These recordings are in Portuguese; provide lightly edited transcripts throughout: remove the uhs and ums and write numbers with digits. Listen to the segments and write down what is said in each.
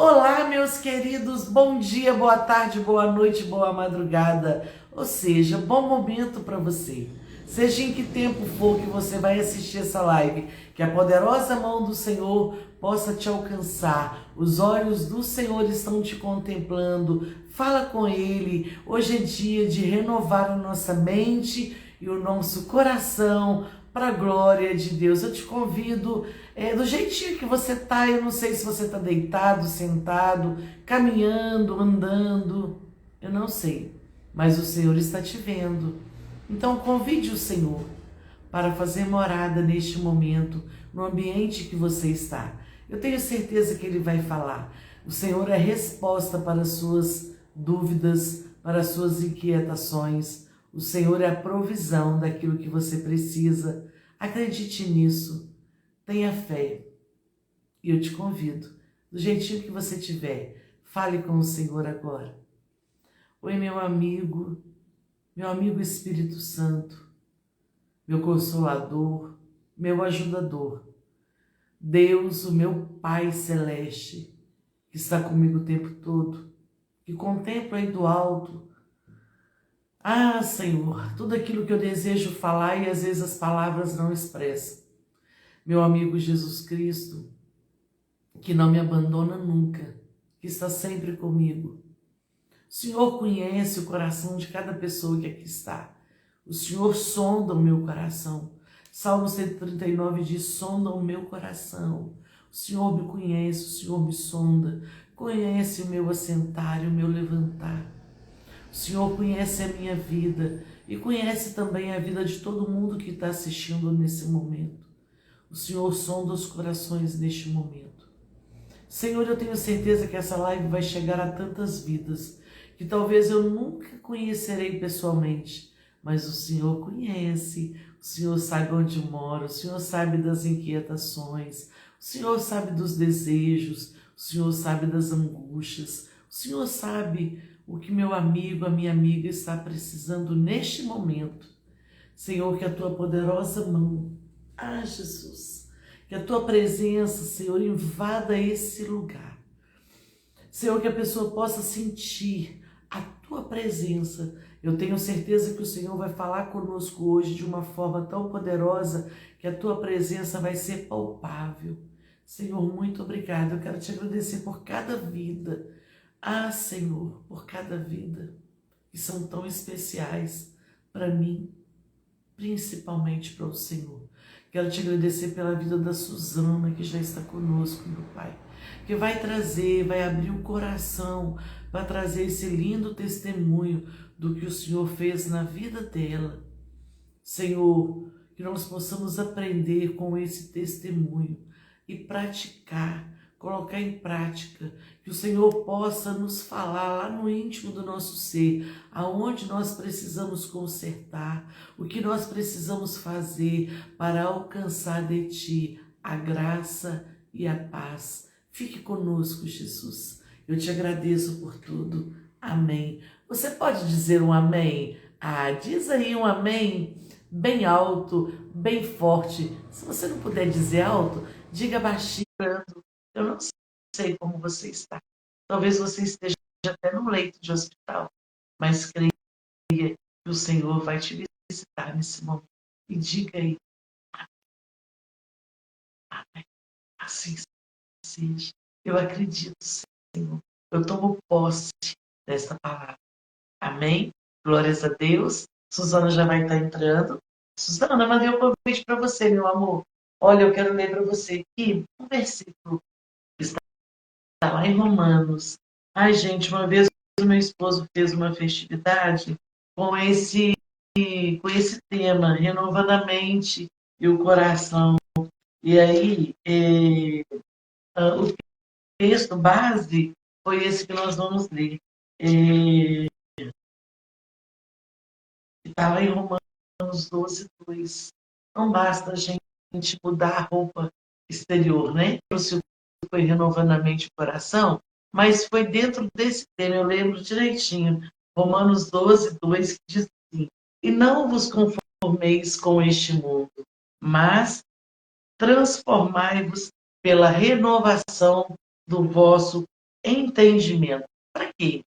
Olá, meus queridos, bom dia, boa tarde, boa noite, boa madrugada, ou seja, bom momento para você. Seja em que tempo for que você vai assistir essa live, que a poderosa mão do Senhor possa te alcançar. Os olhos do Senhor estão te contemplando. Fala com Ele. Hoje é dia de renovar a nossa mente e o nosso coração para a glória de Deus. Eu te convido, do jeitinho que você tá, eu não sei se você tá deitado, sentado, caminhando, andando, eu não sei, mas o Senhor está te vendo. Então convide o Senhor para fazer morada neste momento, no ambiente que você está. Eu tenho certeza que Ele vai falar. O Senhor é resposta para as suas dúvidas, para as suas inquietações. O Senhor é a provisão daquilo que você precisa. Acredite nisso. Tenha fé. E eu te convido, do jeitinho que você tiver, fale com o Senhor agora. Oi, meu amigo Espírito Santo, meu consolador, meu ajudador. Deus, o meu Pai Celeste, que está comigo o tempo todo, que contempla aí do alto. Ah, Senhor, tudo aquilo que eu desejo falar e às vezes as palavras não expressam. Meu amigo Jesus Cristo, que não me abandona nunca, que está sempre comigo. O Senhor conhece o coração de cada pessoa que aqui está. O Senhor sonda o meu coração. Salmo 139 diz, sonda o meu coração. O Senhor me conhece, o Senhor me sonda. Conhece o meu assentar e o meu levantar. O Senhor conhece a minha vida e conhece também a vida de todo mundo que está assistindo nesse momento. O Senhor sonda os corações neste momento. Senhor, eu tenho certeza que essa live vai chegar a tantas vidas que talvez eu nunca conhecerei pessoalmente, mas o Senhor conhece, o Senhor sabe onde mora, o Senhor sabe das inquietações, o Senhor sabe dos desejos, o Senhor sabe das angústias, o Senhor sabe o que meu amigo, a minha amiga está precisando neste momento. Senhor, que a tua poderosa mão, Jesus, que a tua presença, Senhor, invada esse lugar. Senhor, que a pessoa possa sentir a tua presença. Eu tenho certeza que o Senhor vai falar conosco hoje de uma forma tão poderosa que a tua presença vai ser palpável. Senhor, muito obrigada. Eu quero te agradecer por cada vida. Ah, Senhor, por cada vida que são tão especiais para mim, principalmente para o Senhor. Quero te agradecer pela vida da Suzana, que já está conosco, meu Pai, que vai trazer, vai abrir o coração para trazer esse lindo testemunho do que o Senhor fez na vida dela. Senhor, que nós possamos aprender com esse testemunho e praticar, colocar em prática, que o Senhor possa nos falar lá no íntimo do nosso ser, aonde nós precisamos consertar, o que nós precisamos fazer para alcançar de Ti a graça e a paz. Fique conosco, Jesus. Eu te agradeço por tudo. Amém. Você pode dizer um amém? Ah, diz aí um amém bem alto, bem forte. Se você não puder dizer alto, diga baixinho. Eu não sei como você está. Talvez você esteja até no leito de hospital, mas creia que o Senhor vai te visitar nesse momento. E diga aí, amém. Assim seja. Eu acredito, Senhor. Eu tomo posse desta palavra. Amém? Glórias a Deus. Suzana já vai estar entrando. Suzana, mandei um convite para você, meu amor. Olha, eu quero ler para você aqui um versículo que está lá em Romanos. Ai, gente, uma vez o meu esposo fez uma festividade com esse tema, renovando a mente e o coração. E aí, o texto base foi esse que nós vamos ler. Está lá em Romanos 12:2. Não basta a gente mudar a roupa exterior, né? O Senhor foi renovando a mente e o coração, mas foi dentro desse tema, eu lembro direitinho, Romanos 12:2, que diz assim, e não vos conformeis com este mundo, mas transformai-vos pela renovação do vosso entendimento. Para quê?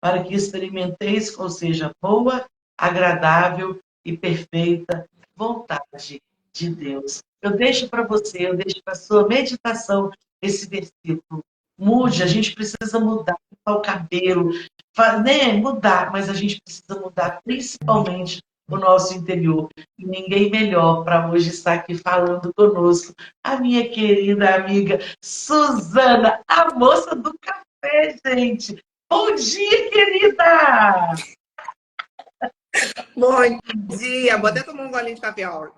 Para que experimenteis qual seja boa, agradável e perfeita vontade de Deus. Eu deixo para você, eu deixo para sua meditação esse versículo. Mude, a gente precisa mudar o cabelo, né? Mudar, mas a gente precisa mudar principalmente o nosso interior. E ninguém melhor para hoje estar aqui falando conosco, a minha querida amiga Suzana, a moça do café, gente. Bom dia, querida! Bom dia, vou até tomar um golinho de café, ó.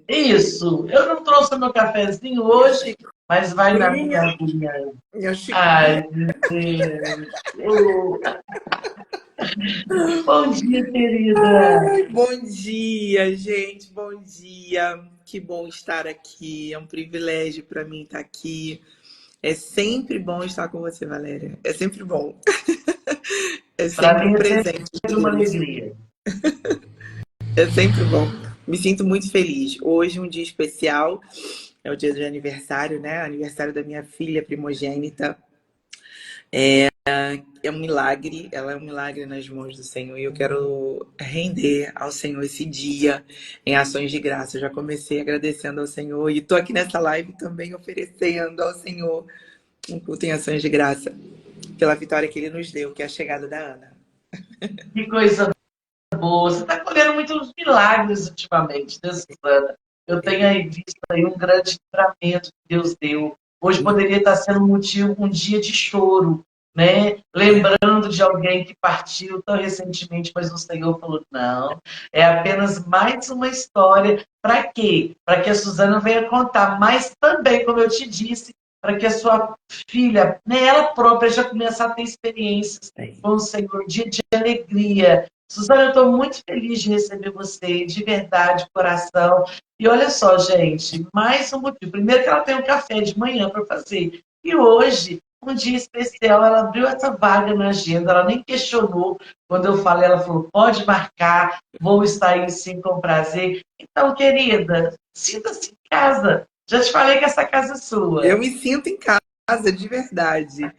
Isso, eu não trouxe o meu cafezinho hoje, mas vai na minha Xicrinha, aguinha. minha xicrinha. Ai, meu Deus. Oh, bom dia, querida. Ai, bom dia, gente, bom dia. Que bom estar aqui, é um privilégio para mim estar aqui. É sempre bom estar com você, Valéria. É sempre bom. É Para sempre um mim é presente de sempre uma Deus. alegria. É sempre bom. Me sinto muito feliz. Hoje, um dia especial, é o dia de aniversário, né? Aniversário da minha filha primogênita. É um milagre, ela é um milagre nas mãos do Senhor e eu quero render ao Senhor esse dia em ações de graça. Eu já comecei agradecendo ao Senhor e estou aqui nessa live também oferecendo ao Senhor um culto em ações de graça pela vitória que Ele nos deu, que é a chegada da Ana. Que coisa boa. Você está colhendo muitos milagres ultimamente, né, Suzana? Eu tenho aí visto aí um grande livramento que Deus deu. Hoje poderia estar sendo um dia de choro, né? Lembrando de alguém que partiu tão recentemente, mas o Senhor falou: não, é apenas mais uma história. Para quê? Para que a Suzana venha contar, mas também, como eu te disse, para que a sua filha, né, ela própria, já comece a ter experiências com o Senhor, dia de alegria. Suzana, eu estou muito feliz de receber você, de verdade, coração. E olha só, gente, mais um motivo. Primeiro que ela tem um café de manhã para fazer. E hoje, um dia especial, ela abriu essa vaga na agenda, ela nem questionou. Quando eu falei, ela falou, pode marcar, vou estar aí sim com prazer. Então, querida, sinta-se em casa. Já te falei que essa casa é Eu sua. me sinto em casa, de verdade.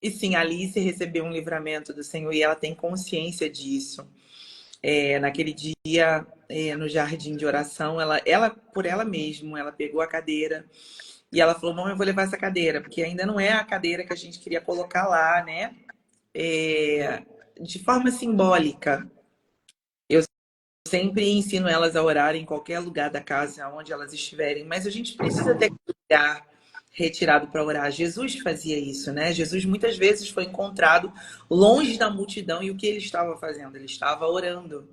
E sim, a Alice recebeu um livramento do Senhor e ela tem consciência disso. Naquele dia, no jardim de oração, ela, por ela mesma, ela pegou a cadeira e ela falou, mãe, eu vou levar essa cadeira, porque ainda não é a cadeira que a gente queria colocar lá, né? De forma simbólica. Eu sempre ensino elas a orar em qualquer lugar da casa, onde elas estiverem, mas a gente precisa ter um lugar retirado para orar. Jesus fazia isso, né? Jesus muitas vezes foi encontrado longe da multidão e o que ele estava fazendo? Ele estava orando,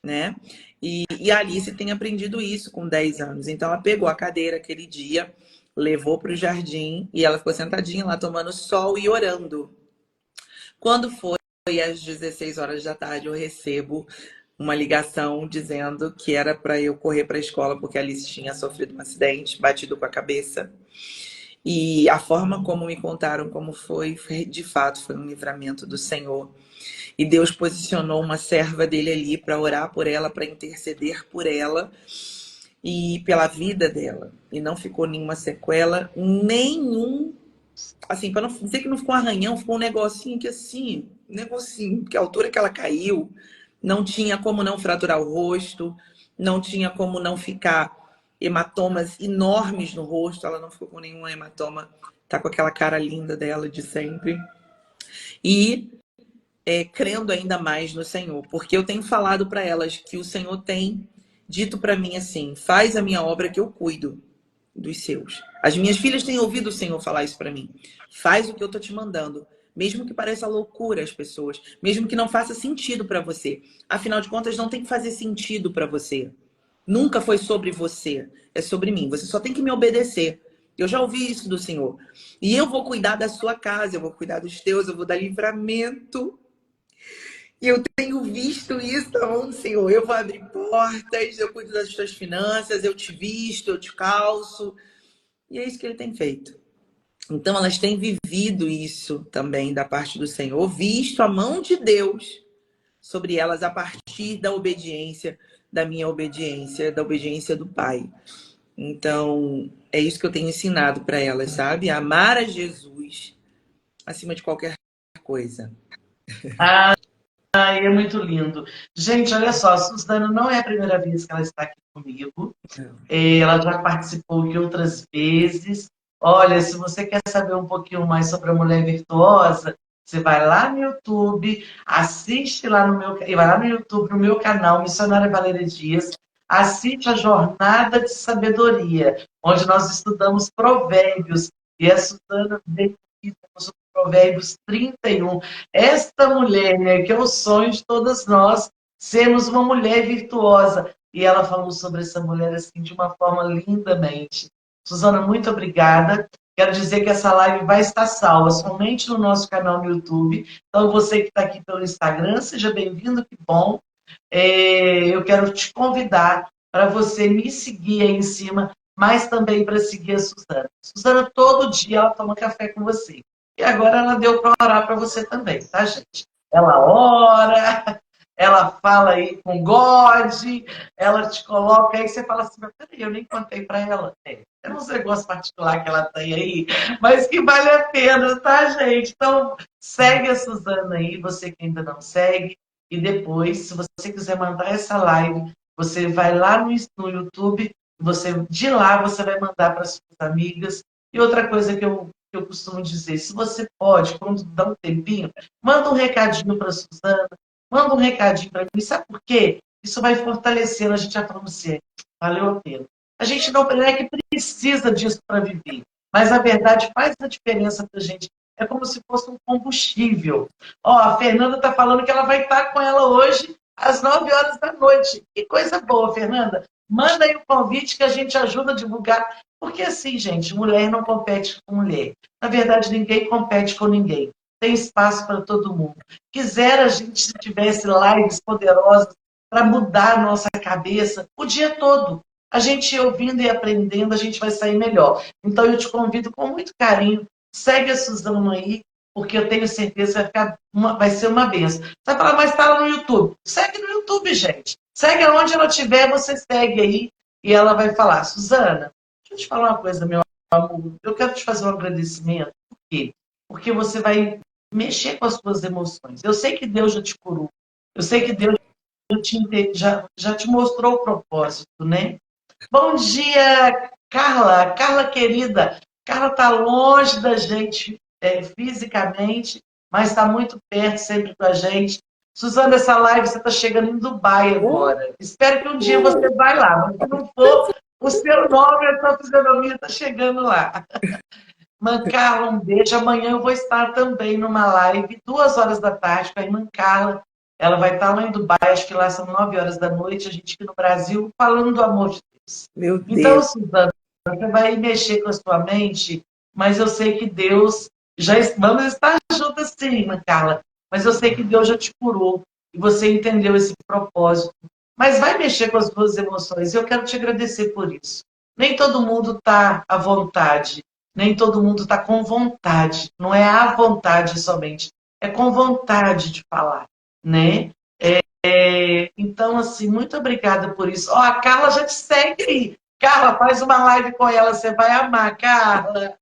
né? E a Alice tem aprendido isso com 10 anos. Então ela pegou a cadeira aquele dia, levou para o jardim e ela ficou sentadinha lá tomando sol e orando. Quando foi às 16 horas da tarde, eu recebo uma ligação dizendo que era para eu correr para a escola porque a Alice tinha sofrido um acidente, batido com a cabeça. E a forma como me contaram como foi, de fato, foi um livramento do Senhor. E Deus posicionou uma serva dele ali para orar por ela, para interceder por ela e pela vida dela. E não ficou nenhuma sequela, nenhum. Assim, para não dizer que não ficou um arranhão, ficou um negocinho que assim, um negocinho, que a altura que ela caiu, não tinha como não fraturar o rosto, não tinha como não ficar hematomas enormes no rosto, ela não ficou com nenhum hematoma, tá com aquela cara linda dela de sempre. E crendo ainda mais no Senhor, porque eu tenho falado para elas que o Senhor tem dito para mim assim: faz a minha obra que eu cuido dos seus. As minhas filhas têm ouvido o Senhor falar isso para mim. Faz o que eu tô te mandando, mesmo que pareça loucura às pessoas, mesmo que não faça sentido para você. Afinal de contas, não tem que fazer sentido para você. Nunca foi sobre você, é sobre mim. Você só tem que me obedecer. Eu já ouvi isso do Senhor. E eu vou cuidar da sua casa, eu vou cuidar dos teus, eu vou dar livramento. E eu tenho visto isso da mão do Senhor. Eu vou abrir portas, eu cuido das tuas finanças, eu te visto, eu te calço. E é isso que ele tem feito. Então, elas têm vivido isso também da parte do Senhor, visto a mão de Deus sobre elas a partir da obediência, da minha obediência, da obediência do Pai. Então, é isso que eu tenho ensinado para elas, sabe? Amar a Jesus acima de qualquer coisa. Ai, é muito lindo. Gente, olha só, a Suzana não é a primeira vez que ela está aqui comigo. Ela já participou de outras vezes. Olha, se você quer saber um pouquinho mais sobre a mulher virtuosa, você vai lá no YouTube, assiste lá no meu, vai lá no YouTube, no meu canal, Missionária Valéria Dias, assiste a Jornada de Sabedoria, onde nós estudamos provérbios, e a Suzana veio aqui sobre Provérbios 31. Esta mulher, né, que é o sonho de todas nós, sermos uma mulher virtuosa. E ela falou sobre essa mulher assim de uma forma lindamente. Suzana, muito obrigada. Quero dizer que essa live vai estar salva somente no nosso canal no YouTube. Então, você que está aqui pelo Instagram, seja bem-vindo, que bom. Eu quero te convidar para você me seguir aí em cima, mas também para seguir a Suzana. Suzana, todo dia ela toma café com você. E agora ela deu para orar para você também, tá, gente? Ela ora, ela fala aí com God, ela te coloca aí, você fala assim, mas peraí, eu nem contei para ela. É uns negócios particulares que ela tem aí, mas que vale a pena, tá, gente? Então, segue a Suzana aí, você que ainda não segue, e depois, se você quiser mandar essa live, você vai lá no YouTube, de lá você vai mandar para suas amigas. E outra coisa que eu costumo dizer, se você pode, quando dá um tempinho, manda um recadinho para a Suzana, manda um recadinho para mim. Sabe por quê? Isso vai fortalecendo, a gente já falou assim, valeu a pena. A gente não é que precisa disso para viver, mas a verdade faz a diferença para a gente. É como se fosse um combustível. Ó, a Fernanda está falando que ela vai estar com ela hoje às 9 horas da noite. Que coisa boa, Fernanda. Manda aí o convite que a gente ajuda a divulgar. Porque assim, gente, mulher não compete com mulher. Na verdade, ninguém compete com ninguém. Tem espaço para todo mundo. Quisera a gente se tivesse lives poderosas para mudar a nossa cabeça o dia todo. A gente ouvindo e aprendendo, a gente vai sair melhor. Então, eu te convido com muito carinho, segue a Suzana aí, porque eu tenho certeza que vai ser uma benção. Você vai falar, mas está lá no YouTube. Segue no YouTube, gente. Segue aonde ela estiver, você segue aí, e ela vai falar, Suzana, deixa eu te falar uma coisa, meu amor, eu quero te fazer um agradecimento. Por quê? Porque você vai mexer com as suas emoções. Eu sei que Deus já te curou. Eu sei que Deus já te mostrou o propósito, né? Bom dia, Carla. Carla, querida. Carla está longe da gente fisicamente, mas está muito perto sempre com a gente. Suzana, essa live você está chegando em Dubai agora. Espero que um dia você vá lá, mas se não for, o seu nome e a sua fisionomia está chegando lá. Irmã Carla, um beijo. Amanhã eu vou estar também numa live, 2 horas da tarde, com a irmã Carla. Ela vai estar lá em Dubai, acho que lá são 9 horas da noite, a gente aqui no Brasil, falando do amor de Deus. Meu Então, Deus. Suzana, você vai mexer com a sua mente, mas eu sei que Deus já vamos estar juntas sim, irmã Carla, mas eu sei que Deus já te curou e você entendeu esse propósito. Mas vai mexer com as suas emoções e eu quero te agradecer por isso. Nem todo mundo está à vontade, nem todo mundo está com vontade. Não é à vontade somente, é com vontade de falar, né? Então, assim, muito obrigada por isso. Ó, a Carla já te segue aí. Carla, faz uma live com ela, você vai amar, Carla.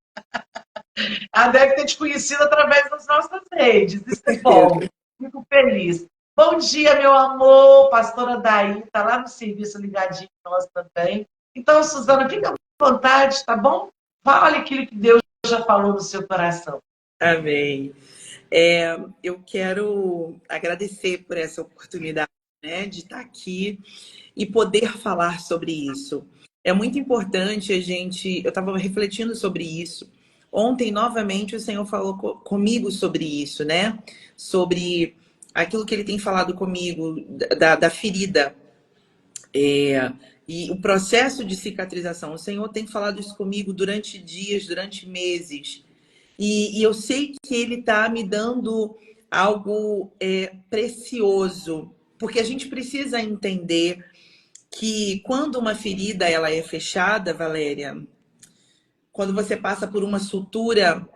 Ela deve ter te conhecido através das nossas redes. Isso é bom. Fico feliz. Bom dia, meu amor. Pastora Daí, está lá no serviço ligadinho nós também. Então, Suzana, fica à vontade, tá bom? Fale aquilo que Deus já falou no seu coração. Amém. Eu quero agradecer por essa oportunidade, né, de estar aqui e poder falar sobre isso. É muito importante a gente... Eu estava refletindo sobre isso. Ontem, novamente, o Senhor falou comigo sobre isso, né? Sobre aquilo que Ele tem falado comigo, da ferida. E o processo de cicatrização. O Senhor tem falado isso comigo durante dias, durante meses. E eu sei que Ele está me dando algo precioso. Porque a gente precisa entender que quando uma ferida ela é fechada, Valéria, quando você passa por uma sutura,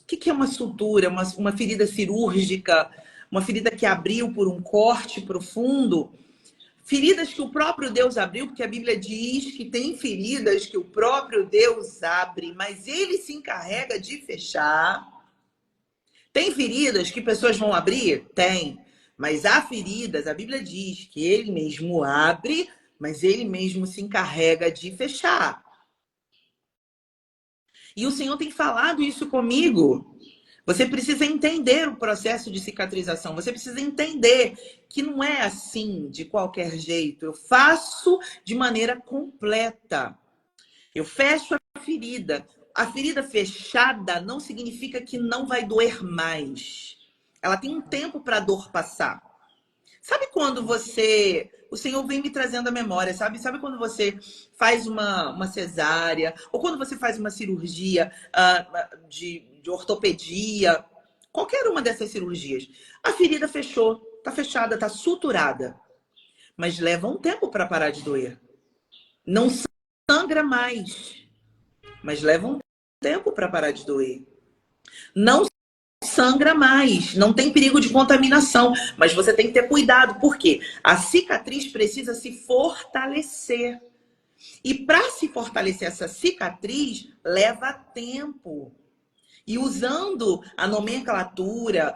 o que é uma sutura? Uma ferida cirúrgica, uma ferida que abriu por um corte profundo, feridas que o próprio Deus abriu, porque a Bíblia diz que tem feridas que o próprio Deus abre, mas Ele se encarrega de fechar. Tem feridas que pessoas vão abrir? Tem. Mas há feridas, a Bíblia diz que ele mesmo abre, mas ele mesmo se encarrega de fechar. E o Senhor tem falado isso comigo. Você precisa entender o processo de cicatrização. Você precisa entender que não é assim, de qualquer jeito. Eu faço de maneira completa. Eu fecho a ferida. A ferida fechada não significa que não vai doer mais. Ela tem um tempo para a dor passar. Sabe quando você... O Senhor vem me trazendo a memória, sabe? Sabe quando você faz uma cesárea, ou quando você faz uma cirurgia de ortopedia, qualquer uma dessas cirurgias. A ferida fechou, tá fechada, tá suturada. Mas leva um tempo para parar de doer. Não sangra mais, mas leva um tempo para parar de doer. Não sangra mais, não tem perigo de contaminação, mas você tem que ter cuidado, porque a cicatriz precisa se fortalecer. E para se fortalecer essa cicatriz, leva tempo. E usando a nomenclatura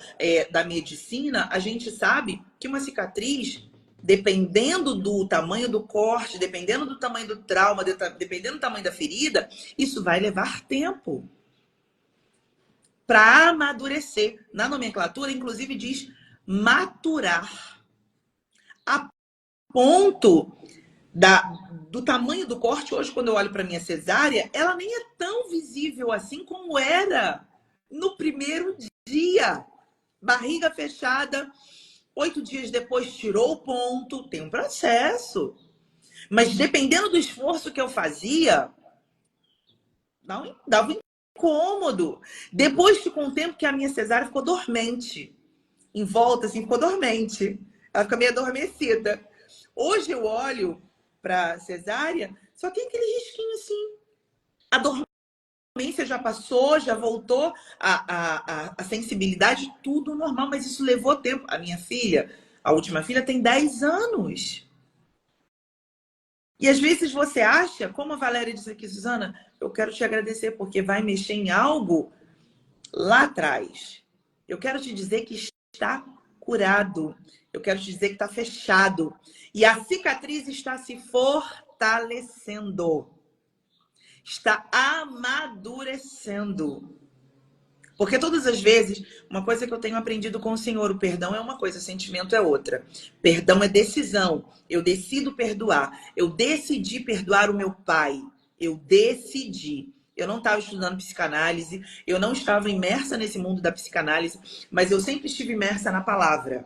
da medicina, a gente sabe que uma cicatriz, dependendo do tamanho do corte, dependendo do tamanho do trauma, dependendo do tamanho da ferida, isso vai levar tempo para amadurecer. Na nomenclatura, inclusive, diz maturar. A ponto do tamanho do corte, hoje, quando eu olho para minha cesárea, ela nem é tão visível assim como era no primeiro dia. Barriga fechada, 8 dias depois tirou o ponto, tem um processo. Mas dependendo do esforço que eu fazia, dava um incômodo. Depois ficou um tempo que a minha cesárea ficou dormente. Em volta, assim, ficou dormente. Ela fica meio adormecida. Hoje eu olho para cesárea, só tem aquele risquinho assim. A dormência já passou, já voltou, a sensibilidade, tudo normal, mas isso levou tempo. A minha filha, a última filha, tem 10 anos. E às vezes você acha, como a Valéria disse aqui, Suzana, eu quero te agradecer porque vai mexer em algo lá atrás. Eu quero te dizer que está curado. Eu quero te dizer que está fechado. E a cicatriz está se fortalecendo. Está amadurecendo. Porque todas as vezes, uma coisa que eu tenho aprendido com o Senhor, o perdão é uma coisa, o sentimento é outra. Perdão é decisão. Eu decido perdoar. Eu decidi perdoar o meu pai. Eu decidi. Eu não estava estudando psicanálise, eu não estava imersa nesse mundo da psicanálise, mas eu sempre estive imersa na palavra.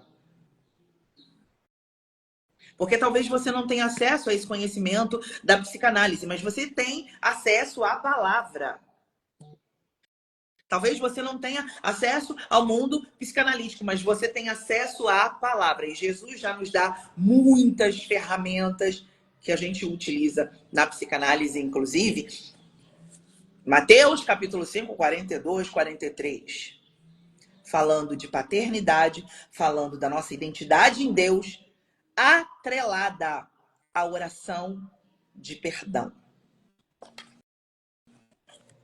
Porque talvez você não tenha acesso a esse conhecimento da psicanálise, mas você tem acesso à palavra. Talvez você não tenha acesso ao mundo psicanalítico, mas você tem acesso à palavra. E Jesus já nos dá muitas ferramentas que a gente utiliza na psicanálise, inclusive. Mateus, capítulo 5, 42, 43. Falando de paternidade, falando da nossa identidade em Deus, atrelada à oração de perdão.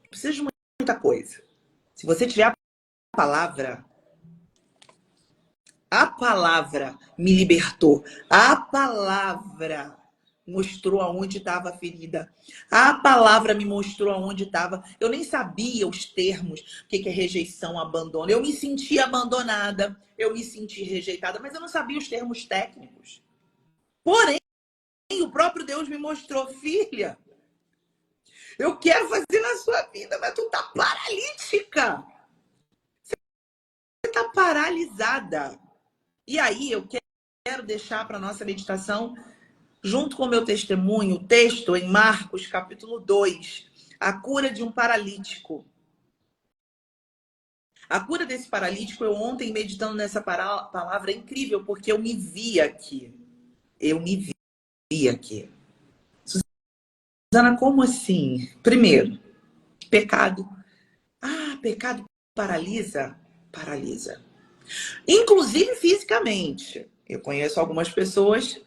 Precisa de muita coisa. Se você tiver a palavra me libertou. A palavra mostrou aonde estava a ferida. A palavra me mostrou aonde estava. Eu nem sabia os termos, o que é rejeição, abandono. Eu me senti abandonada, eu me senti rejeitada, mas eu não sabia os termos técnicos. Porém, o próprio Deus me mostrou, filha, eu quero fazer na sua vida, mas tu tá paralítica. Você tá paralisada. E aí, eu quero deixar para nossa meditação, junto com o meu testemunho, o texto em Marcos, capítulo 2, a cura de um paralítico. A cura desse paralítico, eu ontem meditando nessa palavra, é incrível, porque eu me vi aqui. Eu me vi aqui. Suzana, como assim? Primeiro, pecado. Ah, pecado paralisa? Paralisa. Inclusive fisicamente. Eu conheço algumas pessoas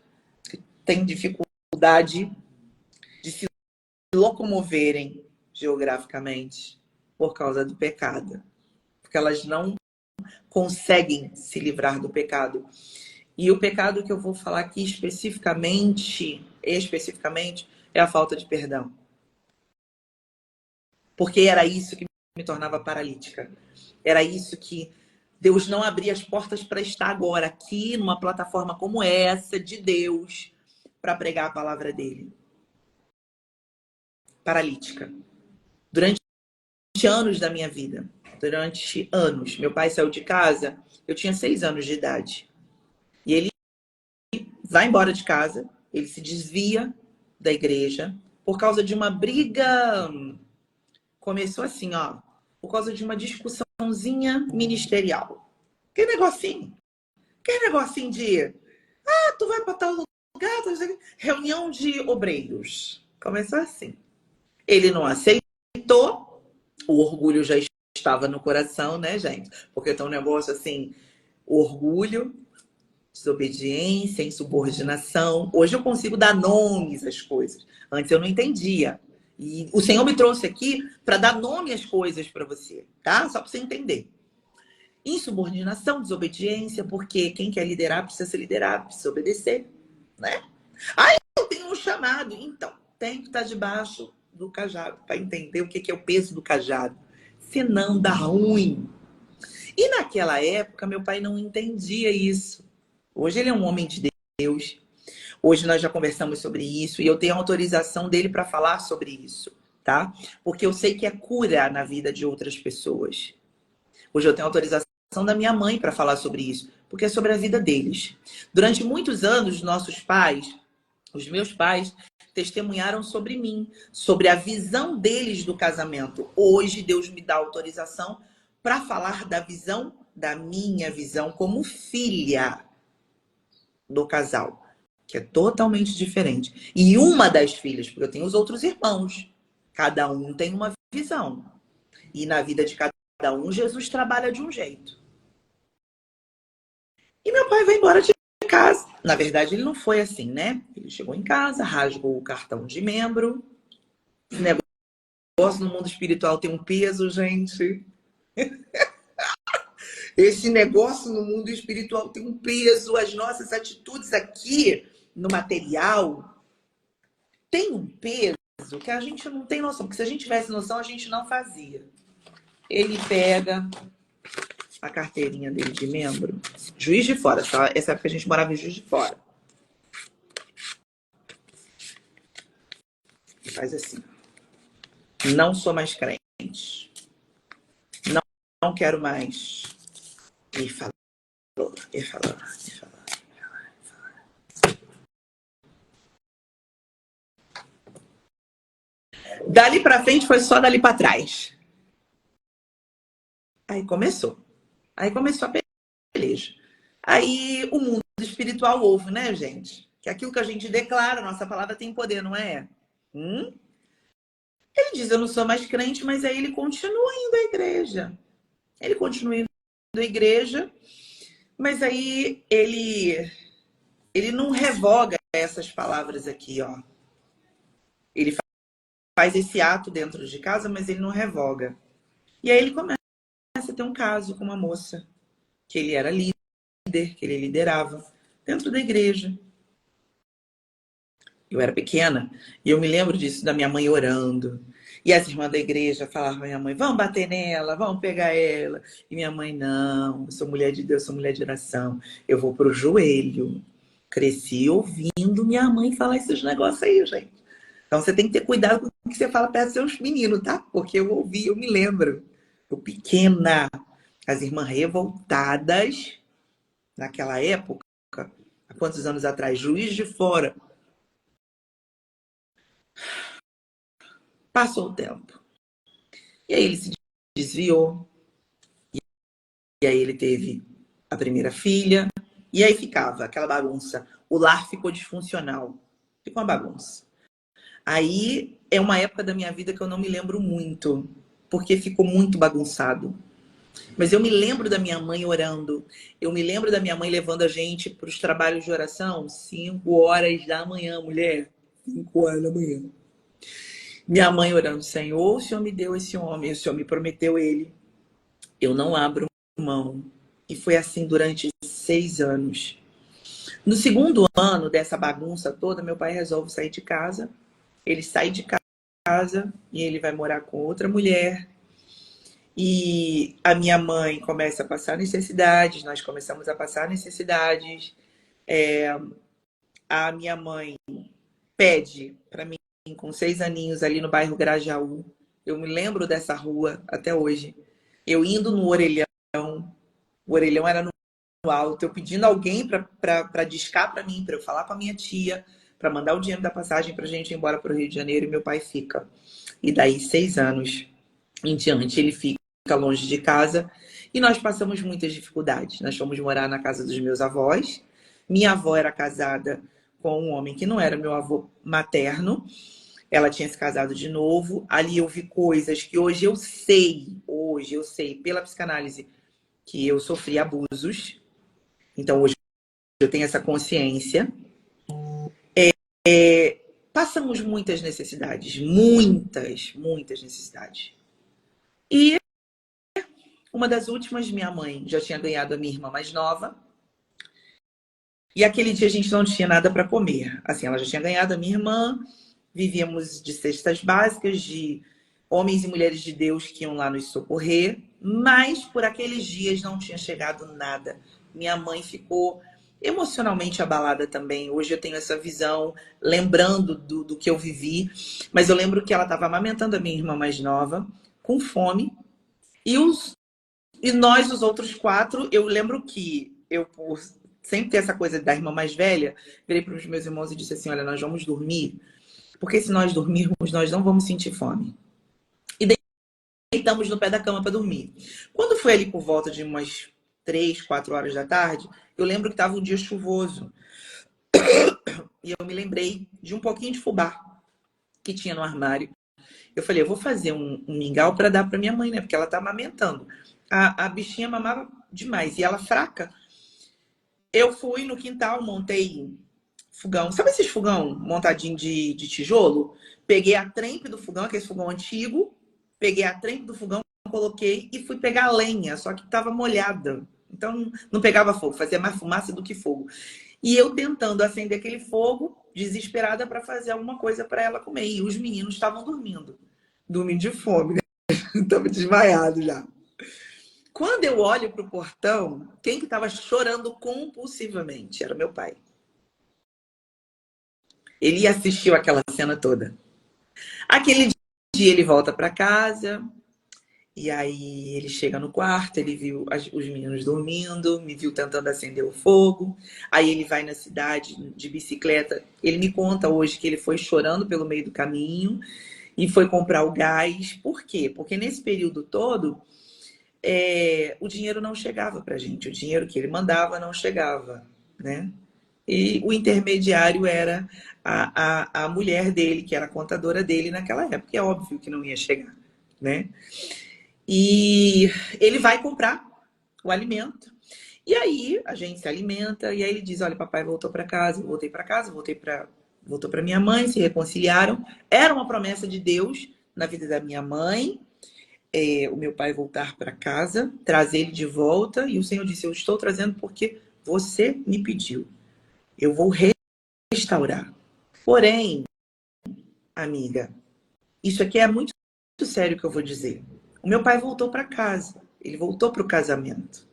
que têm dificuldade de se locomoverem geograficamente por causa do pecado. Porque elas não conseguem se livrar do pecado. E o pecado que eu vou falar aqui especificamente, é a falta de perdão. Porque era isso que me tornava paralítica. Era isso que Deus não abria as portas para estar agora aqui numa plataforma como essa de Deus para pregar a palavra dele. Paralítica. Durante anos da minha vida, durante anos, meu pai saiu de casa, eu tinha 6 anos de idade. E ele vai embora de casa, ele se desvia da igreja por causa de uma briga. Começou assim, ó, por causa de uma discussãozinha ministerial. Que negocinho de, tu vai para tal lugar, reunião de obreiros. Começou assim. Ele não aceitou, o orgulho já estava no coração, né, gente? Porque tem um negócio assim, orgulho, desobediência, insubordinação. Hoje eu consigo dar nomes às coisas. Antes eu não entendia. E o Senhor me trouxe aqui para dar nome às coisas para você, tá? Só para você entender. Insubordinação, desobediência, porque quem quer liderar precisa ser liderado, precisa obedecer, né? Eu tenho um chamado. Então, tem que estar debaixo do cajado para entender o que é o peso do cajado. Senão dá ruim. E naquela época, meu pai não entendia isso. Hoje ele é um homem de Deus. Hoje nós já conversamos sobre isso e eu tenho autorização dele para falar sobre isso, tá? Porque eu sei que é cura na vida de outras pessoas. Hoje eu tenho autorização da minha mãe para falar sobre isso, porque é sobre a vida deles. Durante muitos anos, nossos pais, os meus pais, testemunharam sobre mim, sobre a visão deles do casamento. Hoje Deus me dá autorização para falar da visão, da minha visão como filha do casal, que é totalmente diferente. E uma das filhas, porque eu tenho os outros irmãos, cada um tem uma visão. E na vida de cada um, Jesus trabalha de um jeito. E meu pai vai embora de casa. Na verdade, ele não foi assim, né? Ele chegou em casa, rasgou o cartão de membro. Esse negócio no mundo espiritual tem um peso, gente. Esse negócio no mundo espiritual tem um peso. As nossas atitudes aqui no material tem um peso que a gente não tem noção. Porque se a gente tivesse noção, a gente não fazia. Ele pega a carteirinha dele de membro. Juiz de Fora. Tá? Essa época a gente morava em Juiz de Fora. E faz assim. Não sou mais crente. Não quero mais. E falou. Dali pra frente foi só dali pra trás. Aí começou a peleja. Aí o mundo espiritual ouve, né, gente? Que aquilo que a gente declara, nossa palavra tem poder, não é? Ele diz, eu não sou mais crente, mas aí ele continua indo à igreja. Mas aí ele não revoga essas palavras aqui, ó. Ele faz esse ato dentro de casa, mas ele não revoga. E aí ele começa a ter um caso com uma moça, que ele era líder, que ele liderava, dentro da igreja. Eu era pequena e eu me lembro disso, da minha mãe orando. E as irmãs da igreja falavam pra minha mãe, vamos bater nela, vamos pegar ela. E minha mãe, não, eu sou mulher de Deus, sou mulher de oração. Eu vou pro joelho. Cresci ouvindo minha mãe falar esses negócios aí, gente. Então você tem que ter cuidado com o que você fala perto dos seus meninos, tá? Porque eu ouvi, eu me lembro. Eu pequena, as irmãs revoltadas, naquela época, há quantos anos atrás? Juiz de Fora. Passou o tempo. E aí ele se desviou. E aí ele teve a primeira filha. E aí ficava aquela bagunça. O lar ficou disfuncional. Ficou uma bagunça. Aí é uma época da minha vida que eu não me lembro muito. Porque ficou muito bagunçado. Mas eu me lembro da minha mãe orando. Eu me lembro da minha mãe levando a gente para os trabalhos de oração. 5 horas da manhã, mulher. 5 horas da manhã. Minha mãe orando, Senhor, o Senhor me deu esse homem, o Senhor me prometeu ele. Eu não abro mão E foi assim durante 6 anos. No segundo ano dessa bagunça toda, meu pai resolve sair de casa. Ele sai de casa e ele vai morar com outra mulher. E a minha mãe começa a passar necessidades, nós começamos a passar necessidades. A minha mãe pede para mim, com 6 aninhos, ali no bairro Grajaú. Eu me lembro dessa rua até hoje. Eu indo no orelhão, o orelhão era no alto, eu pedindo alguém para discar para mim, para eu falar com a minha tia, para mandar o dinheiro da passagem para a gente ir embora para o Rio de Janeiro, e meu pai fica. E daí, 6 anos em diante, ele fica longe de casa e nós passamos muitas dificuldades. Nós fomos morar na casa dos meus avós. Minha avó era casada com um homem que não era meu avô materno. Ela tinha se casado de novo. Ali eu vi coisas que hoje eu sei pela psicanálise que eu sofri abusos. Então hoje eu tenho essa consciência. Passamos muitas necessidades, muitas necessidades. E uma das últimas, minha mãe já tinha ganhado a minha irmã mais nova. E aquele dia a gente não tinha nada para comer. Assim, ela já tinha ganhado a minha irmã. Vivíamos de cestas básicas, de homens e mulheres de Deus que iam lá nos socorrer. Mas por aqueles dias não tinha chegado nada. Minha mãe ficou emocionalmente abalada também. Hoje eu tenho essa visão, lembrando do que eu vivi. Mas eu lembro que ela estava amamentando a minha irmã mais nova, com fome. E nós, os outros 4, eu lembro que eu, por sempre ter essa coisa da irmã mais velha, virei para os meus irmãos e disse assim, olha, nós vamos dormir, porque se nós dormirmos, nós não vamos sentir fome. E deitamos no pé da cama para dormir. Quando foi ali por volta de umas 3, 4 horas da tarde, eu lembro que estava um dia chuvoso. E eu me lembrei de um pouquinho de fubá que tinha no armário. Eu falei, eu vou fazer um mingau para dar para minha mãe, né? Porque ela tá amamentando. A bichinha mamava demais e ela fraca. Eu fui no quintal, montei fogão. Sabe esses fogão montadinho de tijolo? Peguei a trempe do fogão, aquele fogão antigo. Peguei a trempe do fogão, coloquei e fui pegar a lenha, só que estava molhada. Então não pegava fogo, fazia mais fumaça do que fogo. E eu tentando acender aquele fogo, desesperada para fazer alguma coisa para ela comer. E os meninos estavam dormindo de fome, né? Estavam desmaiados já. Quando eu olho para o portão, quem que estava chorando compulsivamente? Era meu pai. Ele assistiu aquela cena toda. Aquele dia ele volta para casa, e aí ele chega no quarto, ele viu os meninos dormindo, me viu tentando acender o fogo. Aí ele vai na cidade de bicicleta. Ele me conta hoje que ele foi chorando pelo meio do caminho e foi comprar o gás. Por quê? Porque nesse período todo, o dinheiro não chegava pra gente. O dinheiro que ele mandava não chegava, né? E o intermediário era a mulher dele, que era a contadora dele naquela época. É óbvio que não ia chegar, né? E ele vai comprar o alimento. E aí a gente se alimenta. E aí ele diz, olha, papai voltou para casa, eu voltei para casa, voltou para minha mãe, se reconciliaram. Era uma promessa de Deus na vida da minha mãe. O meu pai voltar para casa, trazer ele de volta. E o Senhor disse, eu estou trazendo porque você me pediu. Eu vou restaurar. Porém, amiga, isso aqui é muito sério que eu vou dizer. O meu pai voltou para casa. Ele voltou para o casamento.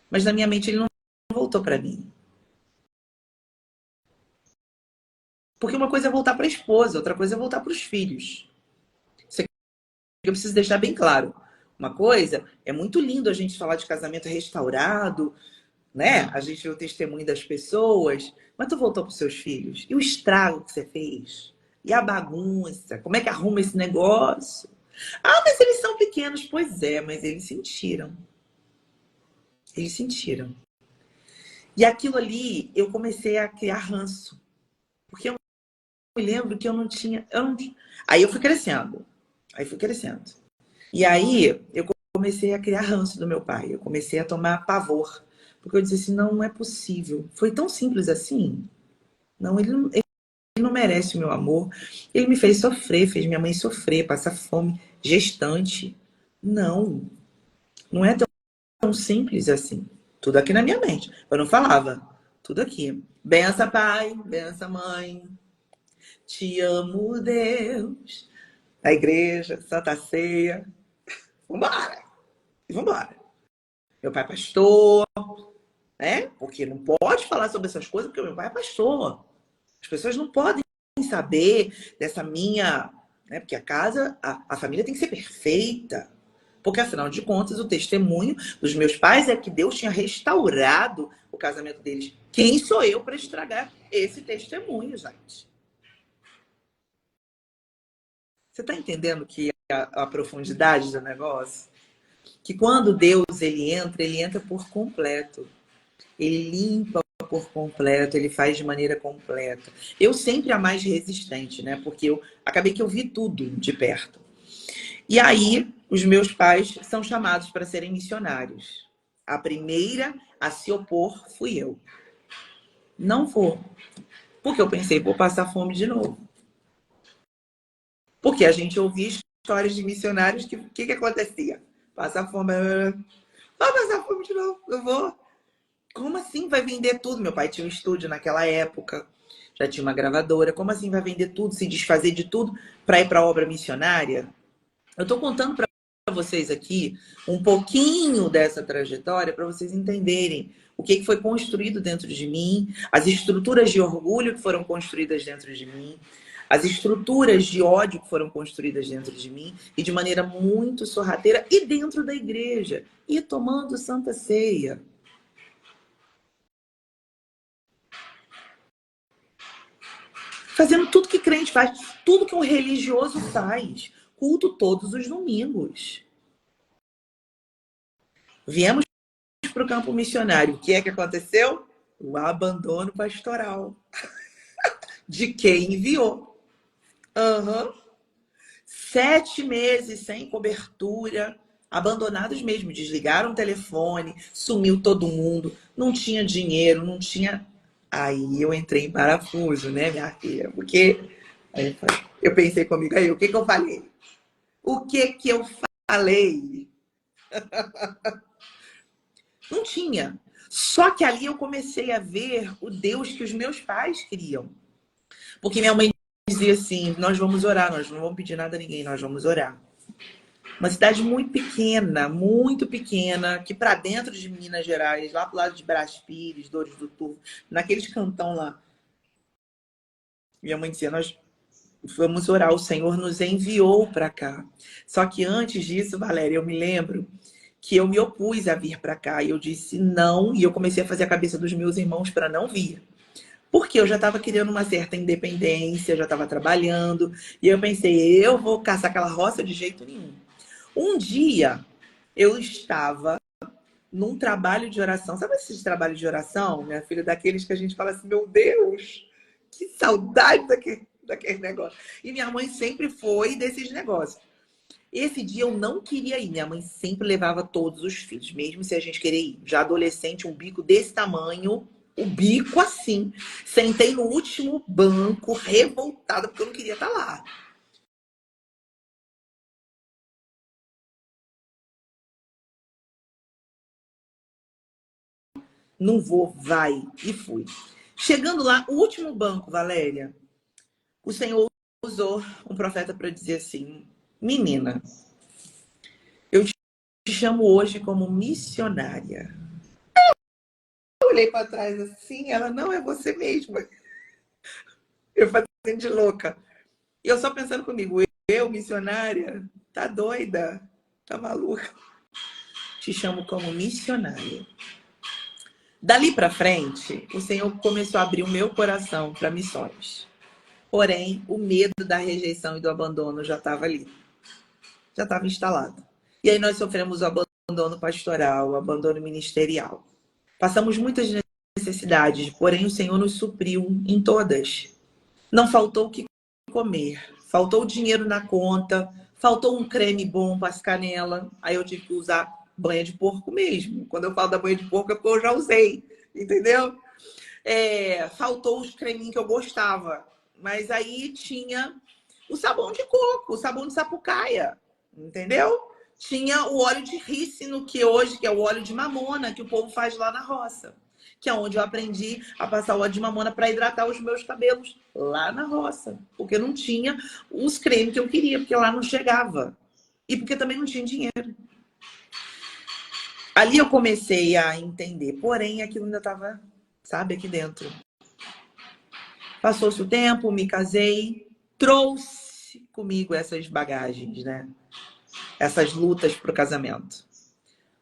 Mas na minha mente ele não voltou para mim. Porque uma coisa é voltar para a esposa, outra coisa é voltar para os filhos. Isso aqui eu preciso deixar bem claro. Uma coisa, é muito lindo a gente falar de casamento restaurado, né? A gente vê o testemunho das pessoas, mas tu voltou para os seus filhos. E o estrago que você fez? E a bagunça? Como é que arruma esse negócio? Ah, mas eles são pequenos. Pois é, mas eles sentiram. Eles sentiram. E aquilo ali, eu comecei a criar ranço. Porque eu me lembro que eu não tinha... Aí eu fui crescendo. E aí eu comecei a criar ranço do meu pai. Eu comecei a tomar pavor. Porque eu disse assim, não é possível. Foi tão simples assim. Não, ele não merece o meu amor. Ele me fez sofrer, fez minha mãe sofrer, passar fome, gestante. Não é tão simples assim. Tudo aqui na minha mente. Eu não falava. Tudo aqui. Bença, pai. Bença, mãe. Te amo, Deus. A igreja, Santa Ceia. Vambora. E vambora. Meu pai é pastor, né? Porque não pode falar sobre essas coisas, porque meu pai é pastor. As pessoas não podem saber dessa minha... Né? Porque a casa, a família tem que ser perfeita. Porque, afinal de contas, o testemunho dos meus pais é que Deus tinha restaurado o casamento deles. Quem sou eu para estragar esse testemunho, gente? Você está entendendo que a profundidade do negócio? Que quando Deus ele entra por completo. Ele limpa por completo, ele faz de maneira completa. Eu sempre a mais resistente, né? Porque eu acabei que eu vi tudo de perto. E aí, os meus pais são chamados para serem missionários. A primeira a se opor fui eu. Não vou. Porque eu pensei, vou passar fome de novo. Porque a gente ouvia histórias de missionários que acontecia? Passar fome. Vai passar fome de novo, eu vou. Como assim vai vender tudo? Meu pai tinha um estúdio naquela época, já tinha uma gravadora. Como assim vai vender tudo, se desfazer de tudo para ir para a obra missionária? Eu estou contando para vocês aqui um pouquinho dessa trajetória para vocês entenderem o que foi construído dentro de mim, as estruturas de orgulho que foram construídas dentro de mim, as estruturas de ódio que foram construídas dentro de mim e de maneira muito sorrateira e dentro da igreja e tomando Santa Ceia. Fazendo tudo que crente faz, tudo que um religioso faz. Culto todos os domingos. Viemos para o campo missionário. O que é que aconteceu? O abandono pastoral. De quem enviou. 7 meses sem cobertura. Abandonados mesmo. Desligaram o telefone. Sumiu todo mundo. Não tinha dinheiro, não tinha... Aí eu entrei em parafuso, né, minha filha? Porque aí eu pensei comigo, aí, o que eu falei? O que eu falei? Não tinha. Só que ali eu comecei a ver o Deus que os meus pais queriam. Porque minha mãe dizia assim, nós vamos orar, nós não vamos pedir nada a ninguém, nós vamos orar. Uma cidade muito pequena, que para dentro de Minas Gerais, lá pro lado de Brás Pires, Dores do Turvo, naqueles cantão lá. Minha mãe dizia, nós vamos orar, o Senhor nos enviou para cá. Só que antes disso, Valéria, eu me lembro que eu me opus a vir para cá. E eu disse não, e eu comecei a fazer a cabeça dos meus irmãos para não vir. Porque eu já estava querendo uma certa independência, já estava trabalhando. E eu pensei, eu vou caçar aquela roça de jeito nenhum. Um dia, eu estava num trabalho de oração. Sabe esse trabalho de oração, minha filha? Daqueles que a gente fala assim, meu Deus, que saudade daquele negócio. E minha mãe sempre foi desses negócios. Esse dia eu não queria ir. Minha mãe sempre levava todos os filhos, mesmo se a gente querer ir. Já adolescente, um bico desse tamanho, o bico assim. Sentei no último banco, revoltada, porque eu não queria estar lá. Não vou, vai. E fui. Chegando lá, o último banco, Valéria, o Senhor usou um profeta para dizer assim, menina, eu te chamo hoje como missionária. Eu olhei para trás assim, ela não é você mesma. Eu fazendo de louca. E eu só pensando comigo, eu, missionária, tá doida, tá maluca. Te chamo como missionária. Dali para frente, o Senhor começou a abrir o meu coração para missões. Porém, o medo da rejeição e do abandono já estava ali. Já estava instalado. E aí nós sofremos o abandono pastoral, o abandono ministerial. Passamos muitas necessidades, porém o Senhor nos supriu em todas. Não faltou o que comer, faltou dinheiro na conta, faltou um creme bom para as canelas. Aí eu tive que usar banha de porco mesmo. Quando eu falo da banha de porco é porque eu já usei, entendeu? Faltou os creminhos que eu gostava. Mas aí tinha o sabão de coco, o sabão de sapucaia, entendeu? tinha o óleo de rícino, que hoje que é o óleo de mamona, que o povo faz lá na roça. Que é onde eu aprendi a passar o óleo de mamona para hidratar os meus cabelos, lá na roça. Porque não tinha os cremes que eu queria, porque lá não chegava. E porque também não tinha dinheiro. Ali eu comecei a entender, porém aquilo ainda estava, sabe, aqui dentro. Passou-se o tempo, me casei, trouxe comigo essas bagagens, né? Essas lutas pro casamento.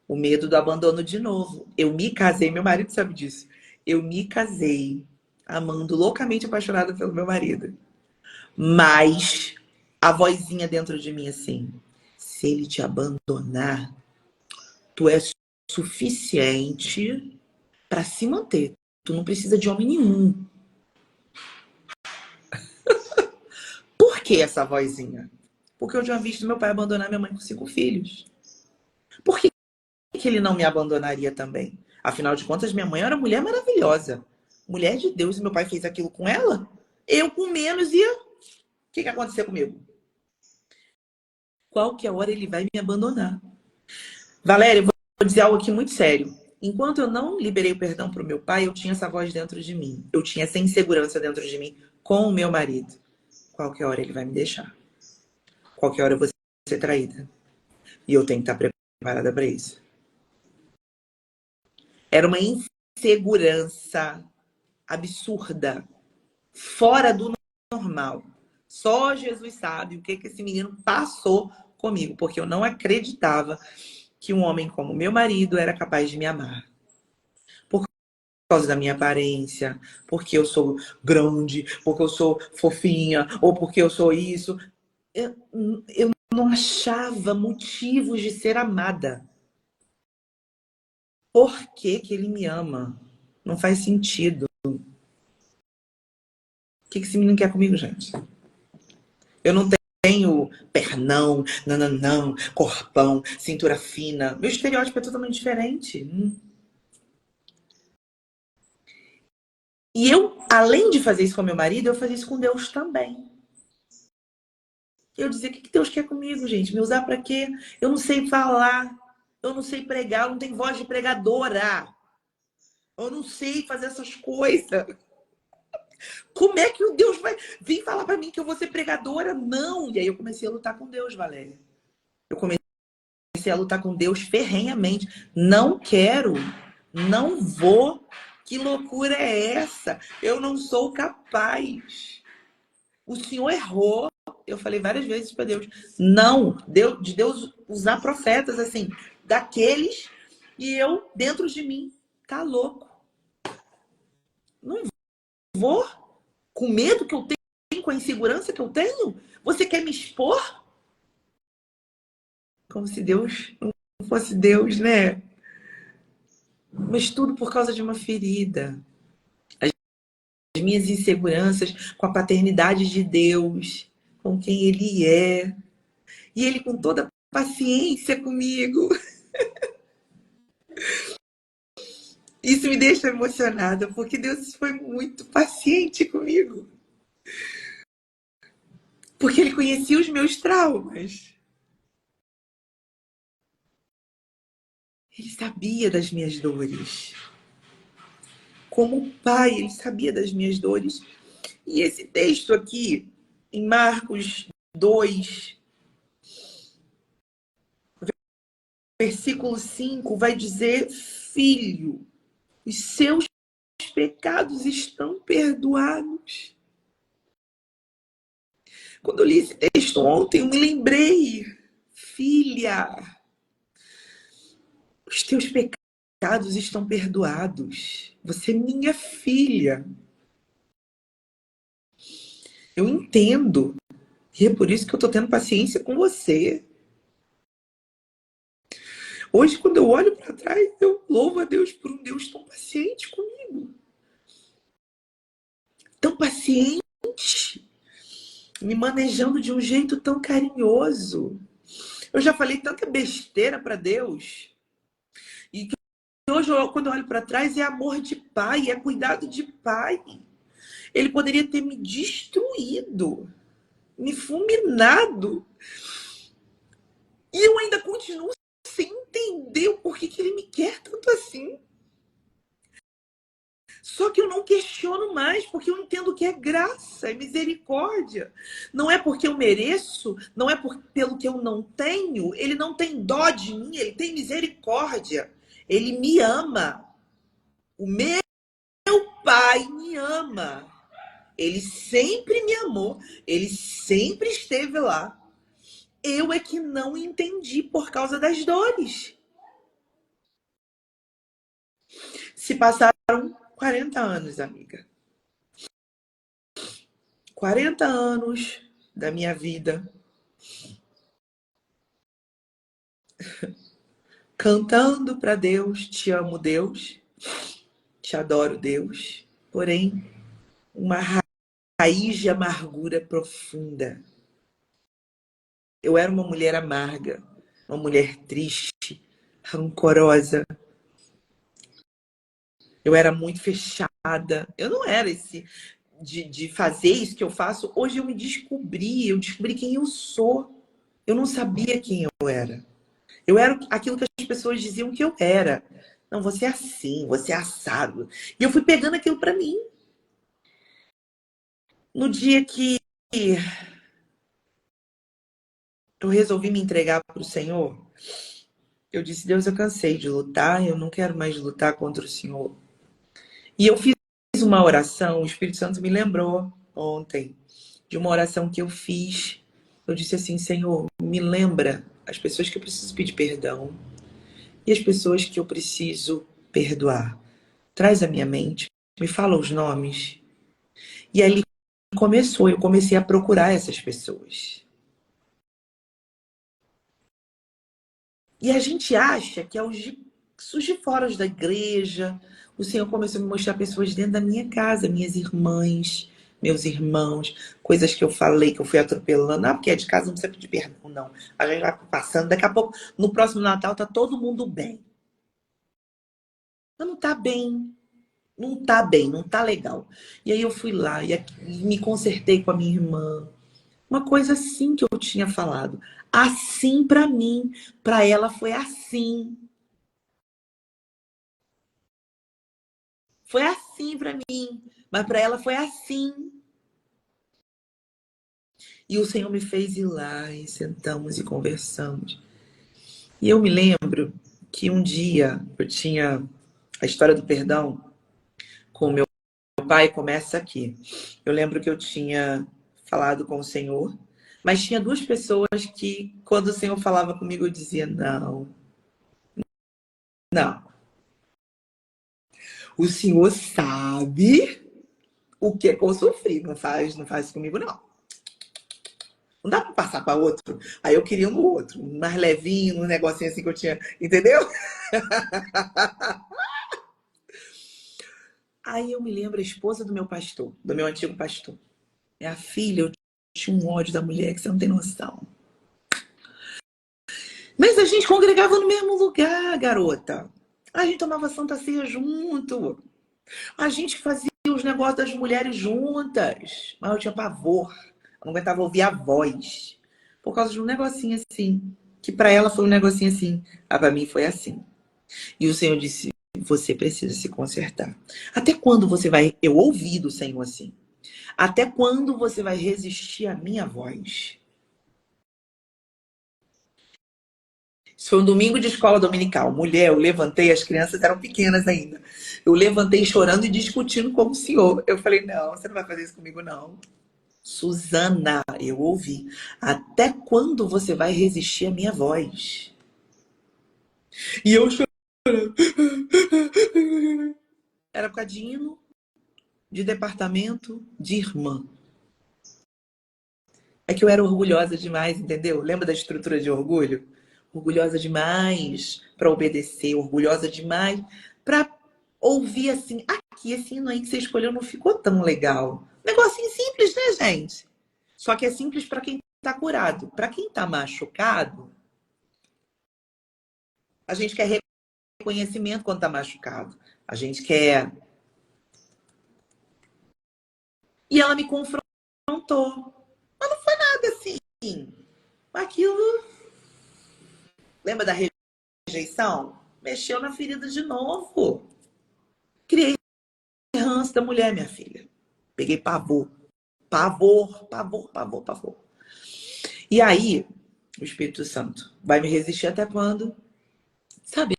O medo do abandono de novo. Eu me casei, meu marido sabe disso. Eu me casei amando, loucamente apaixonada pelo meu marido. Mas a vozinha dentro de mim assim, se ele te abandonar, tu é suficiente para se manter. Tu não precisa de homem nenhum. Por que essa vozinha? Porque eu já visto meu pai abandonar minha mãe com 5 filhos. Por que ele não me abandonaria também? Afinal de contas, minha mãe era uma mulher maravilhosa. Mulher de Deus, e meu pai fez aquilo com ela? Eu com menos ia... O que que aconteceu comigo? Qualquer hora ele vai me abandonar. Valéria, eu vou dizer algo aqui muito sério. Enquanto eu não liberei o perdão para o meu pai, eu tinha essa voz dentro de mim. Eu tinha essa insegurança dentro de mim com o meu marido. Qualquer hora ele vai me deixar. Qualquer hora eu vou ser traída. E eu tenho que estar preparada para isso. Era uma insegurança absurda, fora do normal. Só Jesus sabe o que esse menino passou comigo, porque eu não acreditava que um homem como meu marido era capaz de me amar. Por causa da minha aparência, porque eu sou grande, porque eu sou fofinha, ou porque eu sou isso. Eu não achava motivos de ser amada. Por que que ele me ama? Não faz sentido. O que esse menino quer comigo, gente? Eu não tenho pernão, nananão, corpão, cintura fina. Meu estereótipo é totalmente diferente. E eu, além de fazer isso com meu marido, eu fazia isso com Deus também. Eu dizia, o que Deus quer comigo, gente? Me usar pra quê? Eu não sei falar, eu não sei pregar, eu não tenho voz de pregadora. Eu não sei fazer essas coisas. Como é que o Deus vai vir falar pra mim que eu vou ser pregadora? Não! E aí eu comecei a lutar com Deus, Valéria. Eu comecei a lutar com Deus ferrenhamente. Não quero, não vou. Que loucura é essa? Eu não sou capaz. O Senhor errou. Eu falei várias vezes para Deus. Não, de Deus usar profetas assim, daqueles, e eu, dentro de mim, tá louco. Não vou. Com medo que eu tenho, com a insegurança que eu tenho? Você quer me expor? Como se Deus não fosse Deus, né? Mas tudo por causa de uma ferida. As minhas inseguranças com a paternidade de Deus, com quem Ele é. E Ele com toda paciência comigo. Isso me deixa emocionada, porque Deus foi muito paciente comigo. Porque Ele conhecia os meus traumas. Ele sabia das minhas dores. Como pai, Ele sabia das minhas dores. E esse texto aqui, em Marcos 2, versículo 5, vai dizer: filho, os seus pecados estão perdoados. Quando eu li esse texto ontem, eu me lembrei: filha, os teus pecados estão perdoados. Você é minha filha. Eu entendo. E é por isso que eu tô tendo paciência com você. Hoje, quando eu olho para trás, eu louvo a Deus por um Deus tão paciente comigo. Tão paciente. Me manejando de um jeito tão carinhoso. Eu já falei tanta besteira para Deus. E que hoje, quando eu olho para trás, é amor de pai, é cuidado de pai. Ele poderia ter me destruído, me fulminado. E eu ainda continuo sem entender o porquê que ele me quer tanto assim. Só que eu não questiono mais, porque eu entendo que é graça, é misericórdia. Não é porque eu mereço, não é pelo que eu não tenho. Ele não tem dó de mim, ele tem misericórdia. Ele me ama. O meu pai me ama. Ele sempre me amou. Ele sempre esteve lá. Eu é que não entendi por causa das dores. Se passaram 40 anos, amiga. 40 anos da minha vida cantando para Deus, te amo, Deus, te adoro, Deus. Porém, uma raiz de amargura profunda. Eu era uma mulher amarga, uma mulher triste, rancorosa. Eu era muito fechada. Eu não era esse de fazer isso que eu faço. Hoje eu descobri quem eu sou. Eu não sabia quem eu era. Eu era aquilo que as pessoas diziam que eu era. Não, você é assim, você é assado. E eu fui pegando aquilo para mim. No dia que eu resolvi me entregar para o Senhor, eu disse: Deus, eu cansei de lutar, eu não quero mais lutar contra o Senhor. E eu fiz uma oração, o Espírito Santo me lembrou ontem de uma oração que eu fiz. Eu disse assim: Senhor, me lembra as pessoas que eu preciso pedir perdão e as pessoas que eu preciso perdoar. Traz à minha mente, me fala os nomes. E ali eu comecei a procurar essas pessoas. E a gente acha que os de fora da igreja, o Senhor começou a me mostrar pessoas dentro da minha casa, minhas irmãs, meus irmãos, coisas que eu falei, que eu fui atropelando. Porque é de casa, não precisa pedir perdão, não. A gente vai passando, daqui a pouco, no próximo Natal, tá todo mundo bem. Mas não tá bem. Não tá bem, não tá legal. E aí eu fui lá e me consertei com a minha irmã. Uma coisa assim que eu tinha falado. Assim pra mim, pra ela foi assim. Foi assim pra mim, mas pra ela foi assim. E o Senhor me fez ir lá e sentamos e conversamos. E eu me lembro que um dia eu tinha a história do perdão com o meu pai, começa aqui. Eu lembro que eu tinha falado com o Senhor, mas tinha duas pessoas que, quando o Senhor falava comigo, eu dizia: não, não. O Senhor sabe o que é que eu sofri. Não faz comigo, não. Não dá pra passar para outro. Aí eu queria um outro, um mais levinho, um negocinho assim que eu tinha, entendeu? Aí eu me lembro a esposa do meu pastor, do meu antigo pastor. É a filha, eu tinha um ódio da mulher que você não tem noção. Mas a gente congregava no mesmo lugar, garota. A gente tomava Santa Ceia junto. A gente fazia os negócios das mulheres juntas. Mas eu tinha pavor. Eu não aguentava ouvir a voz. Por causa de um negocinho assim. Que para ela foi um negocinho assim. Ah, para mim foi assim. E o Senhor disse: você precisa se consertar. Até quando você vai... Eu ouvi do Senhor assim. Até quando você vai resistir à minha voz? Isso foi um domingo de escola dominical. Mulher, eu levantei, as crianças eram pequenas ainda. Eu levantei chorando e discutindo com o Senhor. Eu falei: não, você não vai fazer isso comigo, não. Suzana, eu ouvi. Até quando você vai resistir à minha voz? E eu chorando. Era por causa de hino, de departamento, de irmã. É que eu era orgulhosa demais, entendeu? Lembra da estrutura de orgulho? Orgulhosa demais para obedecer, orgulhosa demais para ouvir assim: aqui, esse hino aí que você escolheu não ficou tão legal. Negocinho simples, né, gente? Só que é simples para quem tá curado. Para quem tá machucado, a gente quer reconhecimento quando tá machucado. A gente quer. E ela me confrontou. Mas não foi nada assim. Aquilo Lembra da rejeição? Mexeu na ferida de novo. Criei ranço da mulher, minha filha. Peguei pavor. Pavor, pavor, pavor, pavor. E aí, o Espírito Santo vai me resistir até quando? Sabe,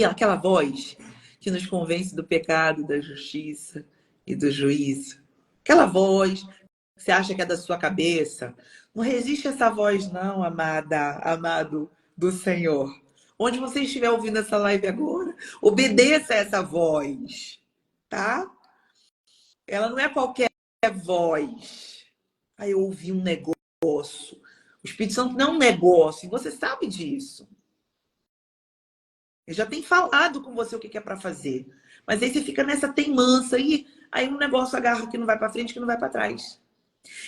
aquela voz que nos convence do pecado, da justiça e do juízo. Aquela voz que você acha que é da sua cabeça. Não resiste a essa voz, não, amada, amado do Senhor. Onde você estiver ouvindo essa live agora, obedeça a essa voz, tá? Ela não é qualquer voz. Aí eu ouvi um negócio. O Espírito Santo não é um negócio, e você sabe disso. Ele já tem falado com você o que é para fazer. Mas aí você fica nessa teimância aí um negócio agarra que não vai para frente, que não vai para trás.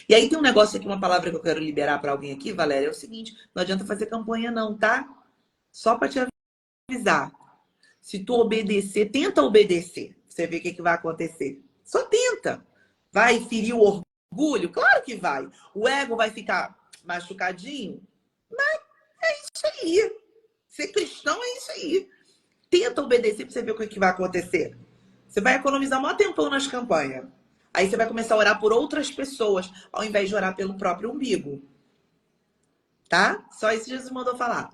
E aí tem um negócio aqui, uma palavra que eu quero liberar para alguém aqui, Valéria, é o seguinte, não adianta fazer campanha não, tá? Só para te avisar. Se tu obedecer, tenta obedecer. Você vê o que vai acontecer. Só tenta. Vai ferir o orgulho? Claro que vai. O ego vai ficar machucadinho? Mas é isso aí. Ser cristão é isso aí. Tenta obedecer para você ver o que vai acontecer. Você vai economizar um tempão nas campanhas. Aí você vai começar a orar por outras pessoas, ao invés de orar pelo próprio umbigo. Tá? Só isso Jesus mandou falar.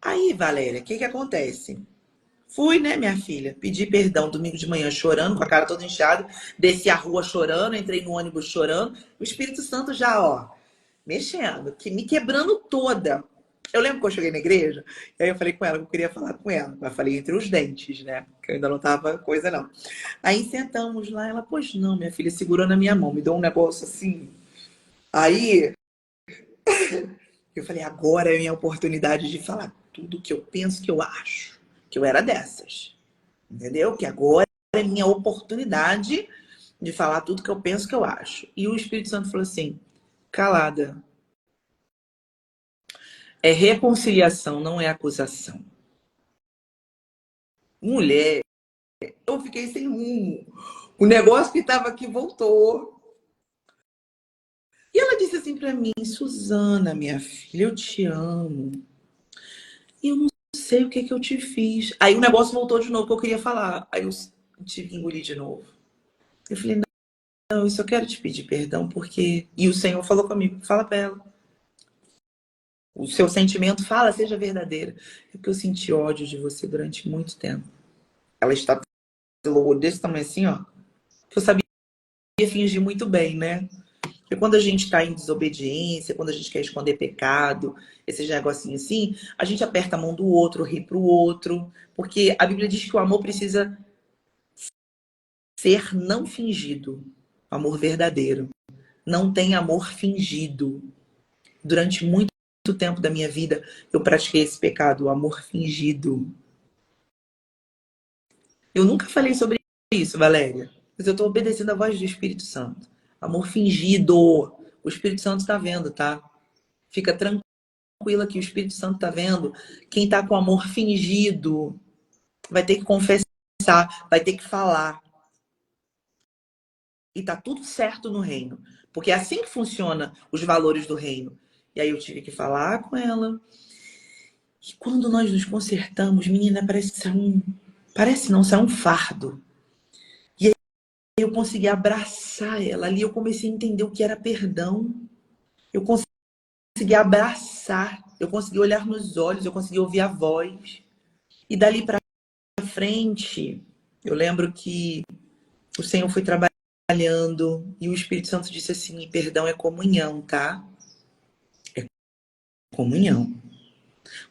Aí, Valéria, o que acontece? Fui, né, minha filha? Pedi perdão domingo de manhã chorando, com a cara toda inchada. Desci a rua chorando, entrei no ônibus chorando. O Espírito Santo já, ó, mexendo, me quebrando toda. Eu lembro que eu cheguei na igreja, e aí eu falei com ela que eu queria falar com ela. Mas falei entre os dentes, né? Que eu ainda não tava coisa, não. Aí sentamos lá, ela, pois não, minha filha, segurou na minha mão, me deu um negócio assim. Aí eu falei, agora é a minha oportunidade de falar tudo que eu penso, que eu acho. Que eu era dessas. Entendeu? Que agora é minha oportunidade de falar tudo que eu penso, que eu acho. E o Espírito Santo falou assim, calada. É reconciliação, não é acusação. Mulher, eu fiquei sem rumo. O negócio que estava aqui voltou. E ela disse assim para mim, Suzana, minha filha, eu te amo. E eu não sei o que eu te fiz. Aí o negócio voltou de novo, que eu queria falar. Aí eu tive que engolir de novo. Eu falei, não, eu só quero te pedir perdão, porque... E o Senhor falou comigo, fala para ela. O seu sentimento, fala, seja verdadeira. É porque eu senti ódio de você durante muito tempo. Ela está desse tamanho assim, ó. Que eu sabia fingir muito bem, né? Porque quando a gente está em desobediência, quando a gente quer esconder pecado, esses negocinhos assim, a gente aperta a mão do outro, ri pro outro. Porque a Bíblia diz que o amor precisa ser não fingido. Amor verdadeiro. Não tem amor fingido. Durante muito tempo da minha vida, eu pratiquei esse pecado, o amor fingido. Eu nunca falei sobre isso, Valéria. Mas eu estou obedecendo a voz do Espírito Santo. Amor fingido. O Espírito Santo está vendo, tá? Fica tranquila que o Espírito Santo está vendo. Quem está com amor fingido vai ter que confessar, vai ter que falar. E tá tudo certo no reino. Porque é assim que funciona os valores do reino. E aí eu tive que falar com ela. E quando nós nos consertamos, menina, parece que saiu um... Parece não, saiu um fardo. E aí eu consegui abraçar ela. Ali eu comecei a entender o que era perdão. Eu consegui abraçar. Eu consegui olhar nos olhos. Eu consegui ouvir a voz. E dali pra frente, eu lembro que o Senhor foi trabalhando. E o Espírito Santo disse assim, perdão é comunhão, tá? É comunhão.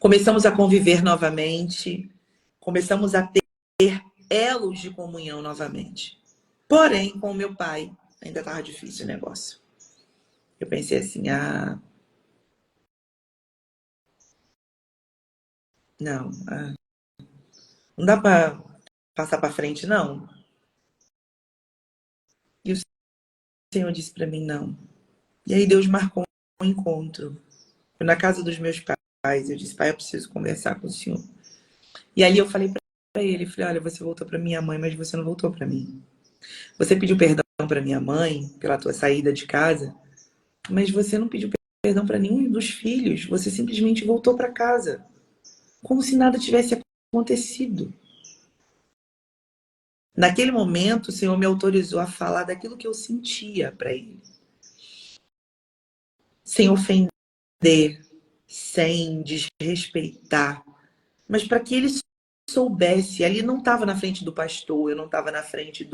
Começamos a conviver novamente. Começamos a ter elos de comunhão novamente. Porém, com o meu pai, ainda estava difícil o negócio. Eu pensei assim, não, não dá para passar para frente, não. E o Senhor disse para mim, não. E aí Deus marcou um encontro. Foi na casa dos meus pais. Eu disse, pai, eu preciso conversar com o Senhor. E ali eu falei para ele, falei, olha, você voltou para minha mãe, mas você não voltou para mim. Você pediu perdão para minha mãe pela tua saída de casa, mas você não pediu perdão para nenhum dos filhos. Você simplesmente voltou para casa. como se nada tivesse acontecido. Naquele momento, o Senhor me autorizou a falar daquilo que eu sentia para ele. Sem ofender, sem desrespeitar, mas para que ele soubesse. Ali não estava na frente do pastor, eu não estava na frente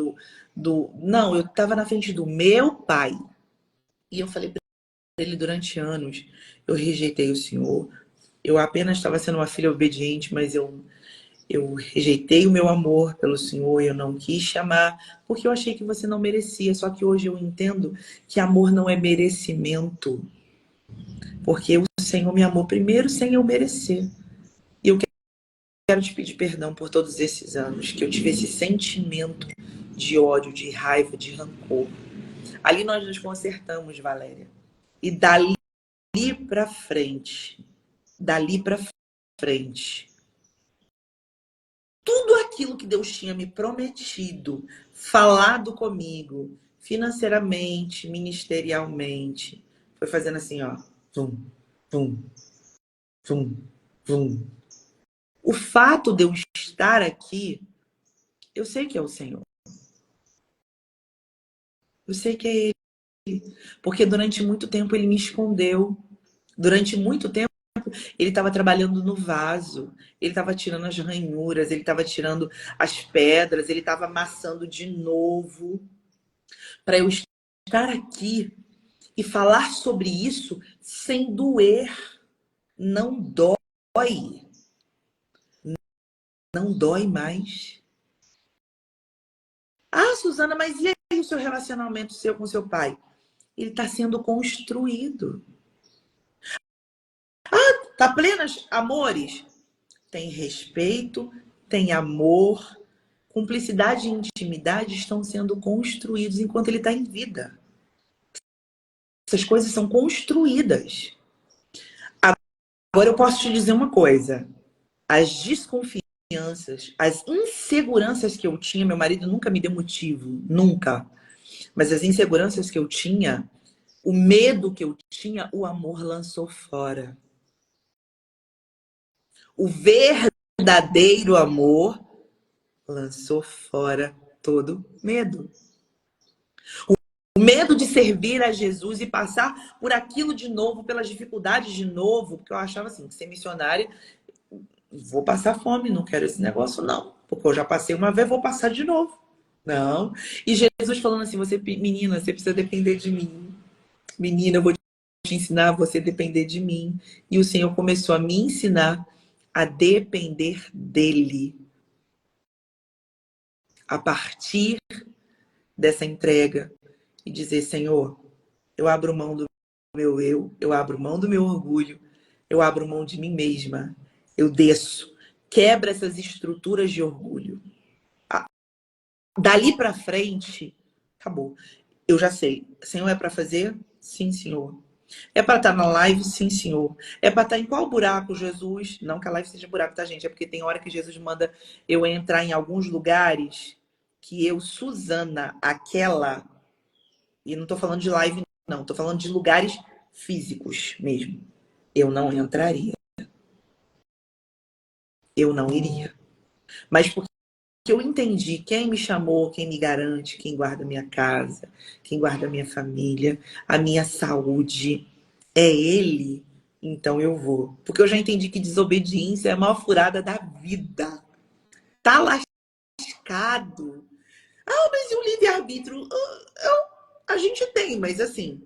não, eu estava na frente do meu pai. E eu falei para ele durante anos, eu rejeitei o Senhor. Eu apenas estava sendo uma filha obediente, mas eu rejeitei o meu amor pelo Senhor, eu não quis chamar, porque eu achei que você não merecia. Só que hoje eu entendo que amor não é merecimento. Porque o Senhor me amou primeiro sem eu merecer. E eu quero te pedir perdão por todos esses anos que eu tive esse sentimento de ódio, de raiva, de rancor. Ali nós nos consertamos, Valéria. E dali pra frente, tudo aquilo que Deus tinha me prometido, falado comigo, financeiramente, ministerialmente, foi fazendo assim, ó. Vum, vum, vum, vum. O fato de eu estar aqui, eu sei que é o Senhor. Eu sei que é Ele. Porque durante muito tempo Ele me escondeu. Durante muito tempo Ele estava trabalhando no vaso. Ele estava tirando as ranhuras. Ele estava tirando as pedras. Ele estava amassando de novo. Para eu estar aqui e falar sobre isso sem doer. Não dói. Não dói mais. Ah, Suzana, mas e aí o seu relacionamento seu com seu pai? Ele está sendo construído. Tá plenas, amores? Tem respeito, tem amor, cumplicidade e intimidade estão sendo construídos enquanto ele está em vida. Essas coisas são construídas. Agora eu posso te dizer uma coisa. As desconfianças, as inseguranças que eu tinha, meu marido nunca me deu motivo, nunca. Mas as inseguranças que eu tinha, o medo que eu tinha, o amor lançou fora. O verdadeiro amor lançou fora todo medo. O medo de servir a Jesus e passar por aquilo de novo, pelas dificuldades de novo, porque eu achava assim, que ser missionária, vou passar fome, não quero esse negócio não, porque eu já passei uma vez, vou passar de novo. Não. E Jesus falando assim, você, menina, você precisa depender de mim. Menina, eu vou te ensinar a você depender de mim. E o Senhor começou a me ensinar a depender dele. A partir dessa entrega e dizer, Senhor, eu abro mão do meu eu abro mão do meu orgulho, eu abro mão de mim mesma, eu desço, quebra essas estruturas de orgulho. Dali para frente, acabou. Eu já sei, Senhor, é para fazer? Sim, Senhor. É para estar na live? Sim, Senhor. É para estar em qual buraco, Jesus? Não que a live seja buraco, tá, gente? É porque tem hora que Jesus manda eu entrar em alguns lugares que eu, Suzana, aquela... E não tô falando de live, não. Tô falando de lugares físicos mesmo. Eu não entraria. Eu não iria. Mas porque eu entendi quem me chamou, quem me garante, quem guarda minha casa, quem guarda minha família, a minha saúde, é Ele, então eu vou. Porque eu já entendi que desobediência é a maior furada da vida. Tá lascado. Ah, mas e o livre-arbítrio? A gente tem, mas assim,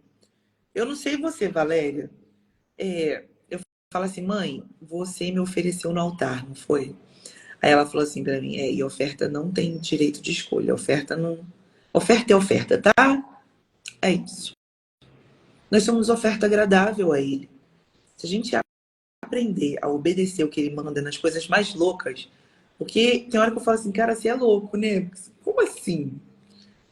eu não sei você, Valéria. Eu falo assim, mãe, você me ofereceu no altar, não foi? Aí ela falou assim pra mim, e oferta não tem direito de escolha, oferta não... Oferta é oferta, tá? É isso. Nós somos oferta agradável a ele. Se a gente aprender a obedecer o que ele manda nas coisas mais loucas, porque tem hora que eu falo assim, cara, você é louco, né? Como assim?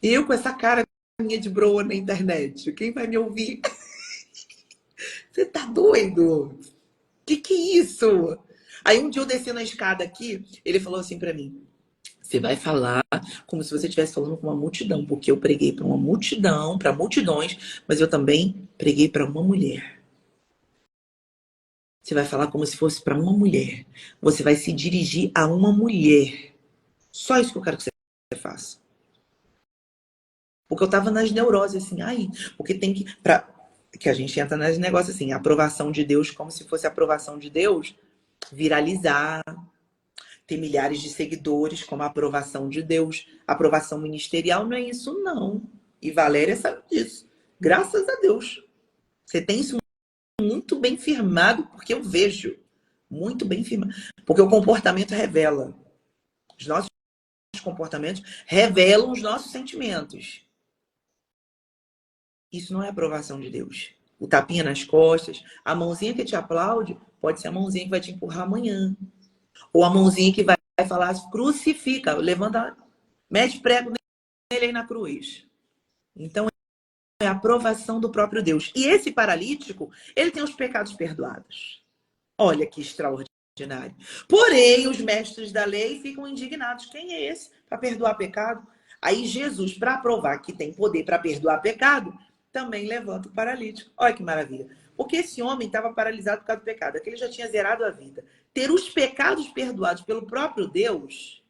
Eu com essa cara minha de broa na internet, quem vai me ouvir? Você tá doido? Que é isso? Aí um dia eu desci na escada aqui, ele falou assim pra mim, você vai falar como se você estivesse falando com uma multidão, porque eu preguei para uma multidão, para multidões, mas eu também preguei para uma mulher. Você vai falar como se fosse para uma mulher. Você vai se dirigir a uma mulher. Só isso que eu quero que você faça. Porque eu tava nas neuroses, assim, ai, porque tem que. Que a gente entra nos negócios assim, a aprovação de Deus, como se fosse a aprovação de Deus, viralizar, ter milhares de seguidores, como a aprovação de Deus. A aprovação ministerial não é isso, não. E Valéria sabe disso. Graças a Deus. Você tem isso muito bem firmado, porque eu vejo. Muito bem firmado. Porque o comportamento revela. Os nossos comportamentos revelam os nossos sentimentos. Isso não é aprovação de Deus. O tapinha nas costas, a mãozinha que te aplaude, pode ser a mãozinha que vai te empurrar amanhã. Ou a mãozinha que vai falar, crucifica, levanta, mete prego nele aí na cruz. Então, é a aprovação do próprio Deus. E esse paralítico, ele tem os pecados perdoados. Olha que extraordinário. Porém, os mestres da lei ficam indignados. Quem é esse para perdoar pecado? Aí Jesus, para provar que tem poder para perdoar pecado, também levanta o paralítico. Olha que maravilha. Porque esse homem estava paralisado por causa do pecado. Aquele já tinha zerado a vida. Ter os pecados perdoados pelo próprio Deus,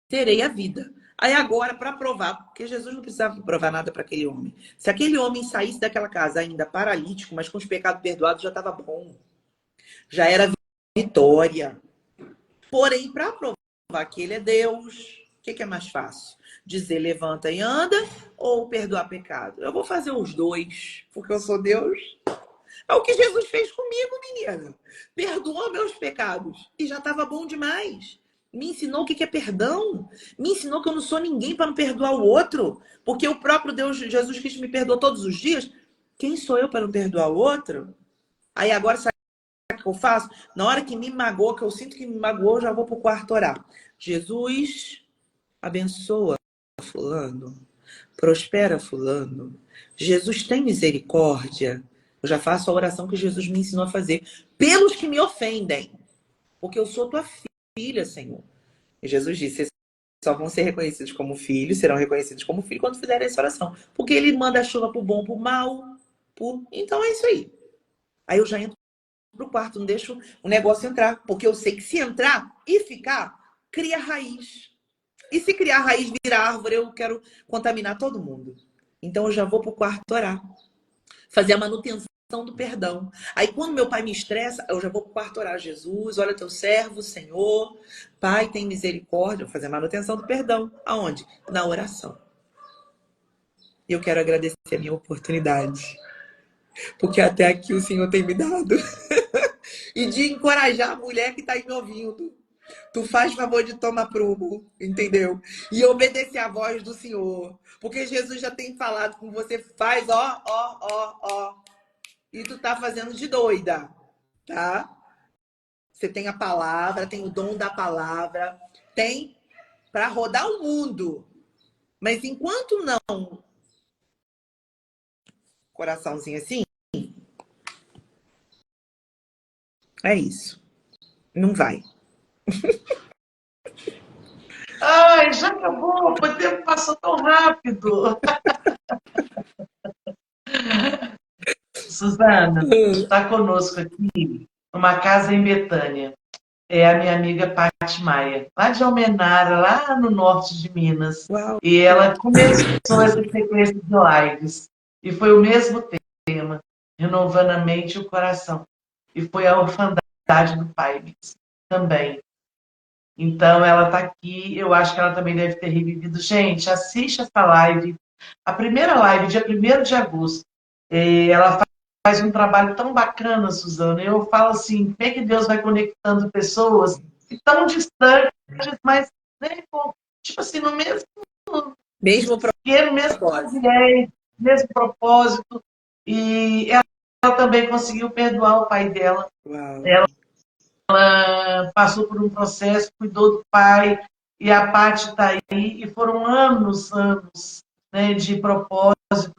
terei a vida. Aí agora, para provar, porque Jesus não precisava provar nada para aquele homem. Se aquele homem saísse daquela casa ainda paralítico, mas com os pecados perdoados, já estava bom. Já era vitória. Porém, para provar que ele é Deus, o que é mais fácil? Dizer levanta e anda ou perdoar pecado? Eu vou fazer os dois, porque eu sou Deus. É o que Jesus fez comigo, menina. Perdoou meus pecados. E já estava bom demais. Me ensinou o que é perdão. Me ensinou que eu não sou ninguém para não perdoar o outro. Porque o próprio Deus, Jesus Cristo, me perdoou todos os dias. Quem sou eu para não perdoar o outro? Aí agora, sabe o que eu faço? Na hora que me magoou, que eu sinto que me magoou, eu já vou para o quarto orar. Jesus, abençoa fulano. Prospera fulano. Jesus, tem misericórdia. Eu já faço a oração que Jesus me ensinou a fazer. Pelos que me ofendem. Porque eu sou tua filha, Senhor. E Jesus disse, vocês só vão ser reconhecidos como filhos, serão reconhecidos como filhos quando fizerem essa oração. Porque ele manda a chuva pro bom, pro mal. Então é isso aí. Aí eu já entro pro quarto, não deixo o negócio entrar. Porque eu sei que se entrar e ficar, cria raiz. E se criar raiz, virar árvore, eu quero contaminar todo mundo. Então eu já vou pro quarto orar. Fazer a manutenção do perdão. Aí quando meu pai me estressa, eu já vou pro quarto orar. Jesus, olha teu servo, Senhor. Pai, tem misericórdia. Vou fazer a manutenção do perdão. Aonde? Na oração. E eu quero agradecer a minha oportunidade. Porque até aqui o Senhor tem me dado. E de encorajar a mulher que está aí me ouvindo. Tu faz favor de tomar prumo, entendeu? E obedecer à voz do Senhor. Porque Jesus já tem falado com você, faz ó. E tu tá fazendo de doida, tá? Você tem a palavra, tem o dom da palavra, tem para rodar o mundo. Mas enquanto não, coraçãozinho assim, é isso. Não vai. Ai, já acabou, o tempo passou tão rápido. Suzana, está conosco aqui numa casa em Betânia. É a minha amiga Paty Maia, lá de Almenara, lá no norte de Minas. Uau. E ela começou essa sequência de lives. E foi o mesmo tema, renovando a mente e o coração. E foi a orfandade do Pai também. Então, ela está aqui, eu acho que ela também deve ter revivido. Gente, assiste essa live. A primeira live, dia 1º de agosto. Ela faz um trabalho tão bacana, Suzana. Eu falo assim, como é que Deus vai conectando pessoas que tão distantes, mas né, tipo assim, no mesmo Mesmo propósito. Mesmo propósito. E ela também conseguiu perdoar o pai dela. Uau. Ela passou por um processo, cuidou do pai, e a Paty está aí, e foram anos, né, de propósito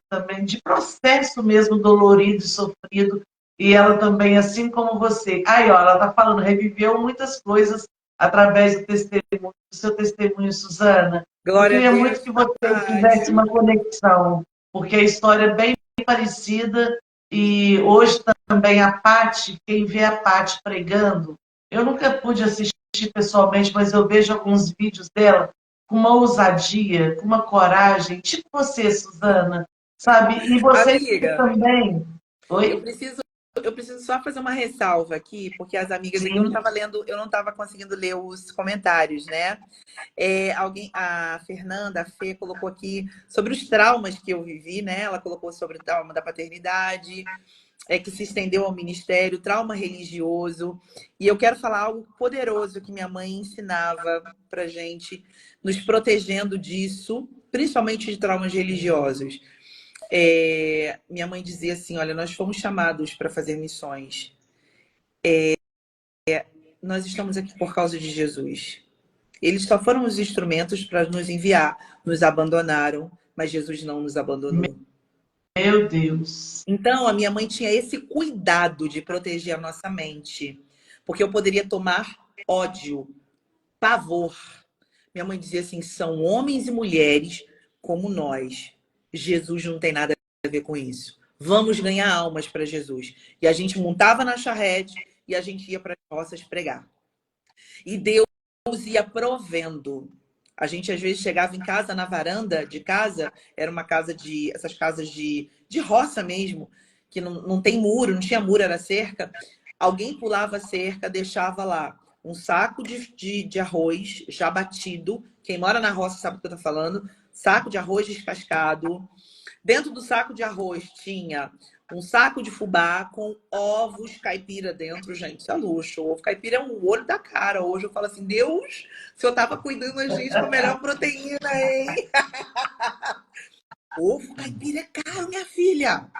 também, de processo mesmo dolorido e sofrido, e ela também, assim como você. Aí, ó, ela está falando, reviveu muitas coisas através do seu testemunho, Suzana. Glória Eu queria a Deus, muito que você tivesse uma conexão, porque a história é bem parecida, E hoje também a Paty, quem vê a Paty pregando, eu nunca pude assistir pessoalmente, mas eu vejo alguns vídeos dela com uma ousadia, com uma coragem, tipo você, Suzana, sabe? E você Amiga, também. eu Oi? preciso, eu preciso só fazer uma ressalva aqui, porque as amigas aqui eu não Sim. estava lendo, eu não estava conseguindo ler os comentários, né? A Fernanda, a Fê, colocou aqui sobre os traumas que eu vivi, né? Ela colocou sobre o trauma da paternidade, que se estendeu ao ministério, trauma religioso. E eu quero falar algo poderoso que minha mãe ensinava pra gente, nos protegendo disso, principalmente de traumas religiosos. Minha mãe dizia assim: olha, nós fomos chamados para fazer missões. Nós estamos aqui por causa de Jesus. Eles só foram os instrumentos para nos enviar. Nos abandonaram, mas Jesus não nos abandonou. Meu Deus. Então, a minha mãe tinha esse cuidado de proteger a nossa mente, porque eu poderia tomar ódio, pavor. Minha mãe dizia assim: são homens e mulheres como nós. Jesus não tem nada a ver com isso. Vamos ganhar almas para Jesus. E a gente montava na charrete e a gente ia para as roças pregar. E Deus ia provendo. A gente às vezes chegava em casa, na varanda de casa, era uma casa essas casas de roça mesmo, que não tem muro, não tinha muro, era cerca. Alguém pulava a cerca, deixava lá um saco de arroz já batido. Quem mora na roça sabe o que eu tô falando. Saco de arroz descascado. Dentro do saco de arroz tinha um saco de fubá com ovos caipira dentro, gente. Isso é luxo. O ovo caipira é um olho da cara. Hoje eu falo assim: Deus, o senhor tava cuidando da gente com a melhor proteína, hein? Ovo caipira é caro, minha filha.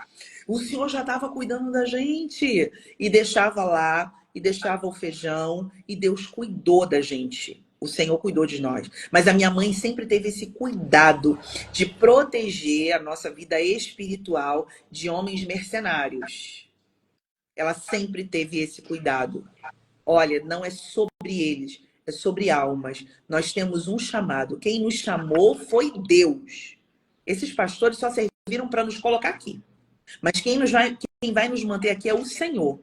O senhor já estava cuidando da gente. E deixava lá, e deixava o feijão, e Deus cuidou da gente. O Senhor cuidou de nós. Mas a minha mãe sempre teve esse cuidado de proteger a nossa vida espiritual de homens mercenários. Ela sempre teve esse cuidado. Olha, não é sobre eles, é sobre almas. Nós temos um chamado. Quem nos chamou foi Deus. Esses pastores só serviram para nos colocar aqui. Mas quem vai nos manter aqui é o Senhor.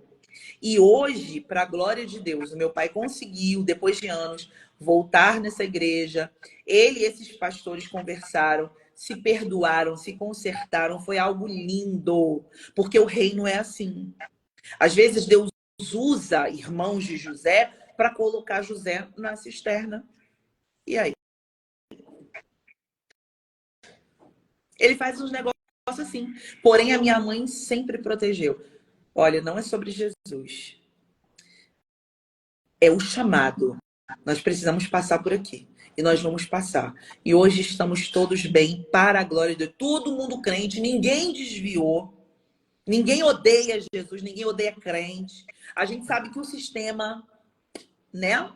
E hoje, para a glória de Deus, o meu pai conseguiu, depois de anos, voltar nessa igreja. Ele e esses pastores conversaram, se perdoaram, se consertaram. Foi algo lindo, porque o reino é assim. Às vezes Deus usa irmãos de José para colocar José na cisterna. E aí? Ele faz uns negócios assim. Porém, a minha mãe sempre protegeu. Olha, não é sobre Jesus. É o chamado. Nós precisamos passar por aqui. E nós vamos passar. E hoje estamos todos bem, para a glória de Deus. Todo mundo crente, ninguém desviou. Ninguém odeia Jesus, ninguém odeia crente. A gente sabe que o sistema, né?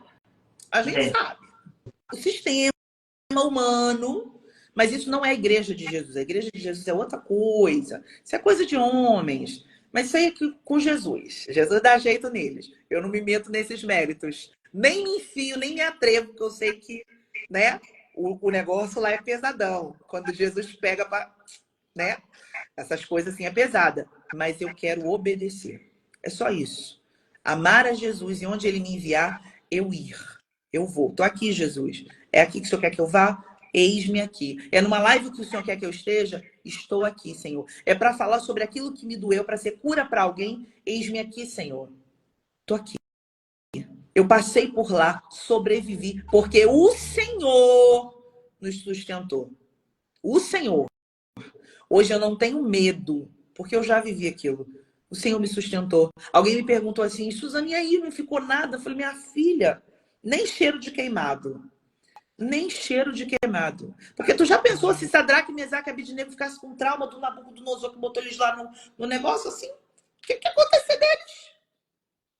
A gente É. sabe. O sistema humano. Mas isso não é a igreja de Jesus. A igreja de Jesus é outra coisa. Isso é coisa de homens. Mas isso aí é com Jesus. Jesus dá jeito neles. Eu não me meto nesses méritos. Nem me enfio, nem me atrevo, porque eu sei que, né, o negócio lá é pesadão. Quando Jesus pega para, né? Essas coisas assim é pesada. Mas eu quero obedecer. É só isso. Amar a Jesus e onde ele me enviar, eu ir. Eu vou. Tô aqui, Jesus. É aqui que o Senhor quer que eu vá? Eis-me aqui. É numa live que o Senhor quer que eu esteja? Estou aqui, Senhor. É para falar sobre aquilo que me doeu, para ser cura para alguém? Eis-me aqui, Senhor. Estou aqui. Eu passei por lá, sobrevivi, porque o Senhor nos sustentou. O Senhor. Hoje eu não tenho medo, porque eu já vivi aquilo. O Senhor me sustentou. Alguém me perguntou assim: Suzane, aí não ficou nada? Eu falei: minha filha, nem cheiro de queimado. Nem cheiro de queimado. Porque tu já pensou se Sadraque, Mesaque e Abednego ficassem com trauma do Nabucodonosor que botou eles lá no negócio assim? O que ia acontecer deles?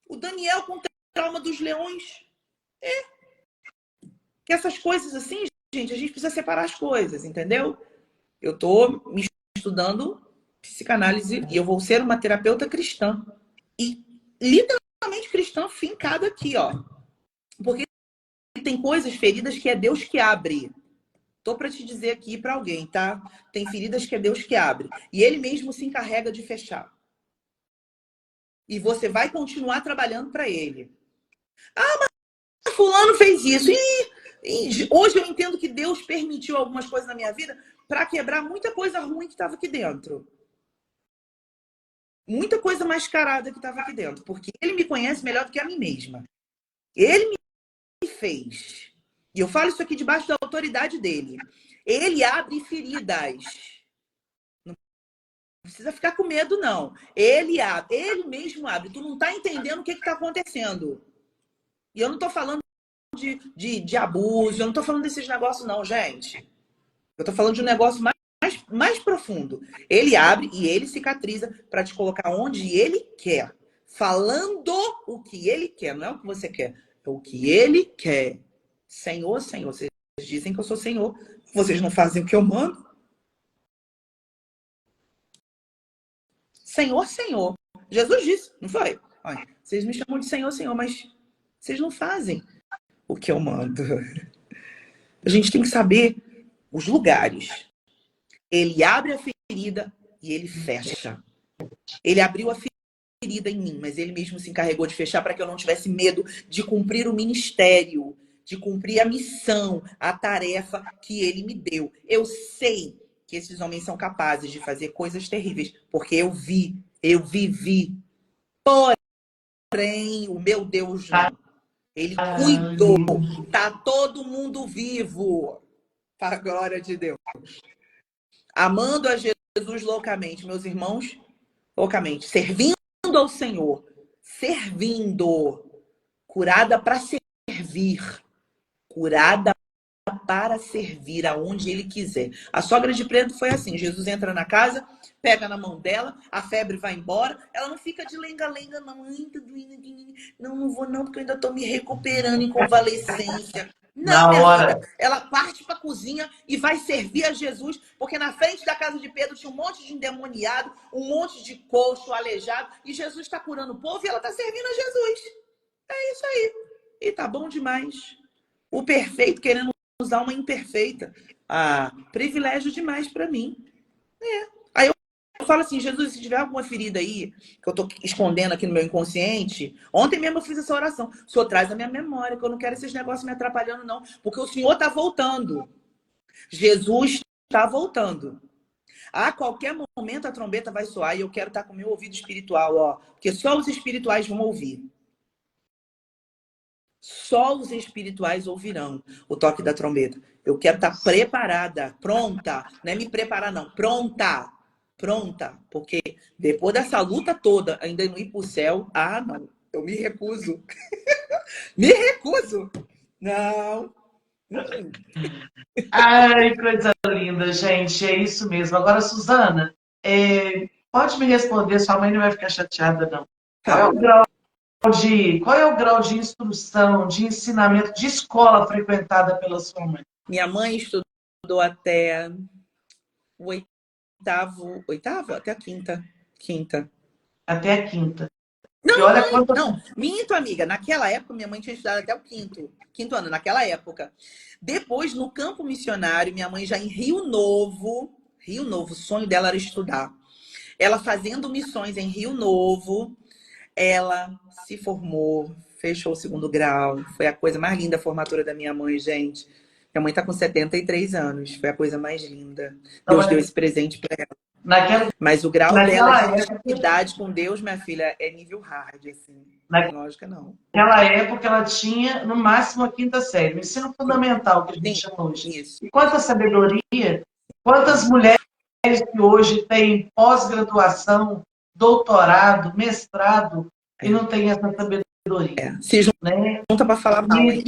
O Daniel com trauma dos leões. Que essas coisas assim, gente, a gente precisa separar as coisas, entendeu? Eu tô me estudando psicanálise e eu vou ser uma terapeuta cristã. E literalmente cristã fincada aqui, ó. Porque tem coisas, feridas que é Deus que abre. Tô para te dizer aqui para alguém, tá? Tem feridas que é Deus que abre. E ele mesmo se encarrega de fechar. E você vai continuar trabalhando para ele. Ah, mas fulano fez isso. E hoje eu entendo que Deus permitiu algumas coisas na minha vida para quebrar muita coisa ruim que estava aqui dentro. Muita coisa mascarada que estava aqui dentro. Porque ele me conhece melhor do que a mim mesma. Ele me fez. E eu falo isso aqui debaixo da autoridade dele. Ele abre feridas. Não precisa ficar com medo, não. Ele abre. Ele mesmo abre. Tu não tá entendendo o que está acontecendo. E eu não tô falando de abuso. Eu não tô falando desses negócios, não, gente. Eu tô falando de um negócio mais profundo. Ele abre e ele cicatriza para te colocar onde ele quer. Falando o que ele quer. Não é o que você quer. É o que ele quer. Senhor, Senhor. Vocês dizem que eu sou Senhor. Vocês não fazem o que eu mando. Senhor, Senhor. Jesus disse, não foi? Olha, vocês me chamam de Senhor, Senhor, mas vocês não fazem o que eu mando. A gente tem que saber os lugares. Ele abre a ferida e ele fecha. Ele abriu a ferida em mim, mas ele mesmo se encarregou de fechar para que eu não tivesse medo de cumprir o ministério, de cumprir a missão, a tarefa que ele me deu. Eu sei que esses homens são capazes de fazer coisas terríveis, porque eu vivi. Porém, o meu Deus não. Ele cuidou. Tá todo mundo vivo. Para a glória de Deus. Amando a Jesus loucamente, meus irmãos, loucamente. Servindo ao Senhor. Servindo. Curada para servir. Curada para servir aonde ele quiser. A sogra de Pedro foi assim. Jesus entra na casa, pega na mão dela, a febre vai embora. Ela não fica de lenga-lenga, não. Não vou não, porque eu ainda estou me recuperando em convalescência. Não, minha filha. Ela parte para a cozinha e vai servir a Jesus, porque na frente da casa de Pedro tinha um monte de endemoniado, um monte de coxo, aleijado, e Jesus está curando o povo e ela está servindo a Jesus. É isso aí. E tá bom demais. O perfeito querendo usar uma imperfeita. Ah, privilégio demais para mim. Aí eu falo assim, Jesus, se tiver alguma ferida aí, que eu tô escondendo aqui no meu inconsciente, ontem mesmo eu fiz essa oração. O Senhor traz a minha memória, que eu não quero esses negócios me atrapalhando, não. Porque o Senhor tá voltando. Jesus está voltando. A qualquer momento a trombeta vai soar e eu quero estar com o meu ouvido espiritual, ó. Porque só os espirituais vão ouvir. Só os espirituais ouvirão o toque da trombeta. Eu quero estar preparada, pronta. Não é me preparar, não. Pronta. Pronta. Porque depois dessa luta toda, ainda não ir para o céu, não. Eu me recuso. Me recuso. Não. Ai, coisa linda, gente. É isso mesmo. Agora, Suzana, pode me responder, sua mãe não vai ficar chateada, não. Qual é o grau de instrução, de ensinamento, de escola frequentada pela sua mãe? Minha mãe estudou até o oitavo? Até a quinta. Até a quinta. Não, e olha quanto... não, minto, amiga. Naquela época, minha mãe tinha estudado até o quinto ano, naquela época. Depois, no campo missionário, minha mãe já em Rio Novo, o sonho dela era estudar. Ela fazendo missões em Rio Novo, ela se formou, fechou o 2º grau. Foi a coisa mais linda a formatura da minha mãe, gente. Minha mãe tá com 73 anos. Foi a coisa mais linda. Deus deu esse presente para ela. Mas o grau dela de intimidade com Deus, minha filha, é nível hard, assim. Lógica, não. Naquela época, ela tinha, no máximo, a 5ª série. O ensino fundamental, que a gente chama hoje. Isso. E quanta sabedoria, quantas mulheres que hoje têm pós-graduação, doutorado, mestrado, e não têm essa sabedoria. Se junta para falar mal, hein?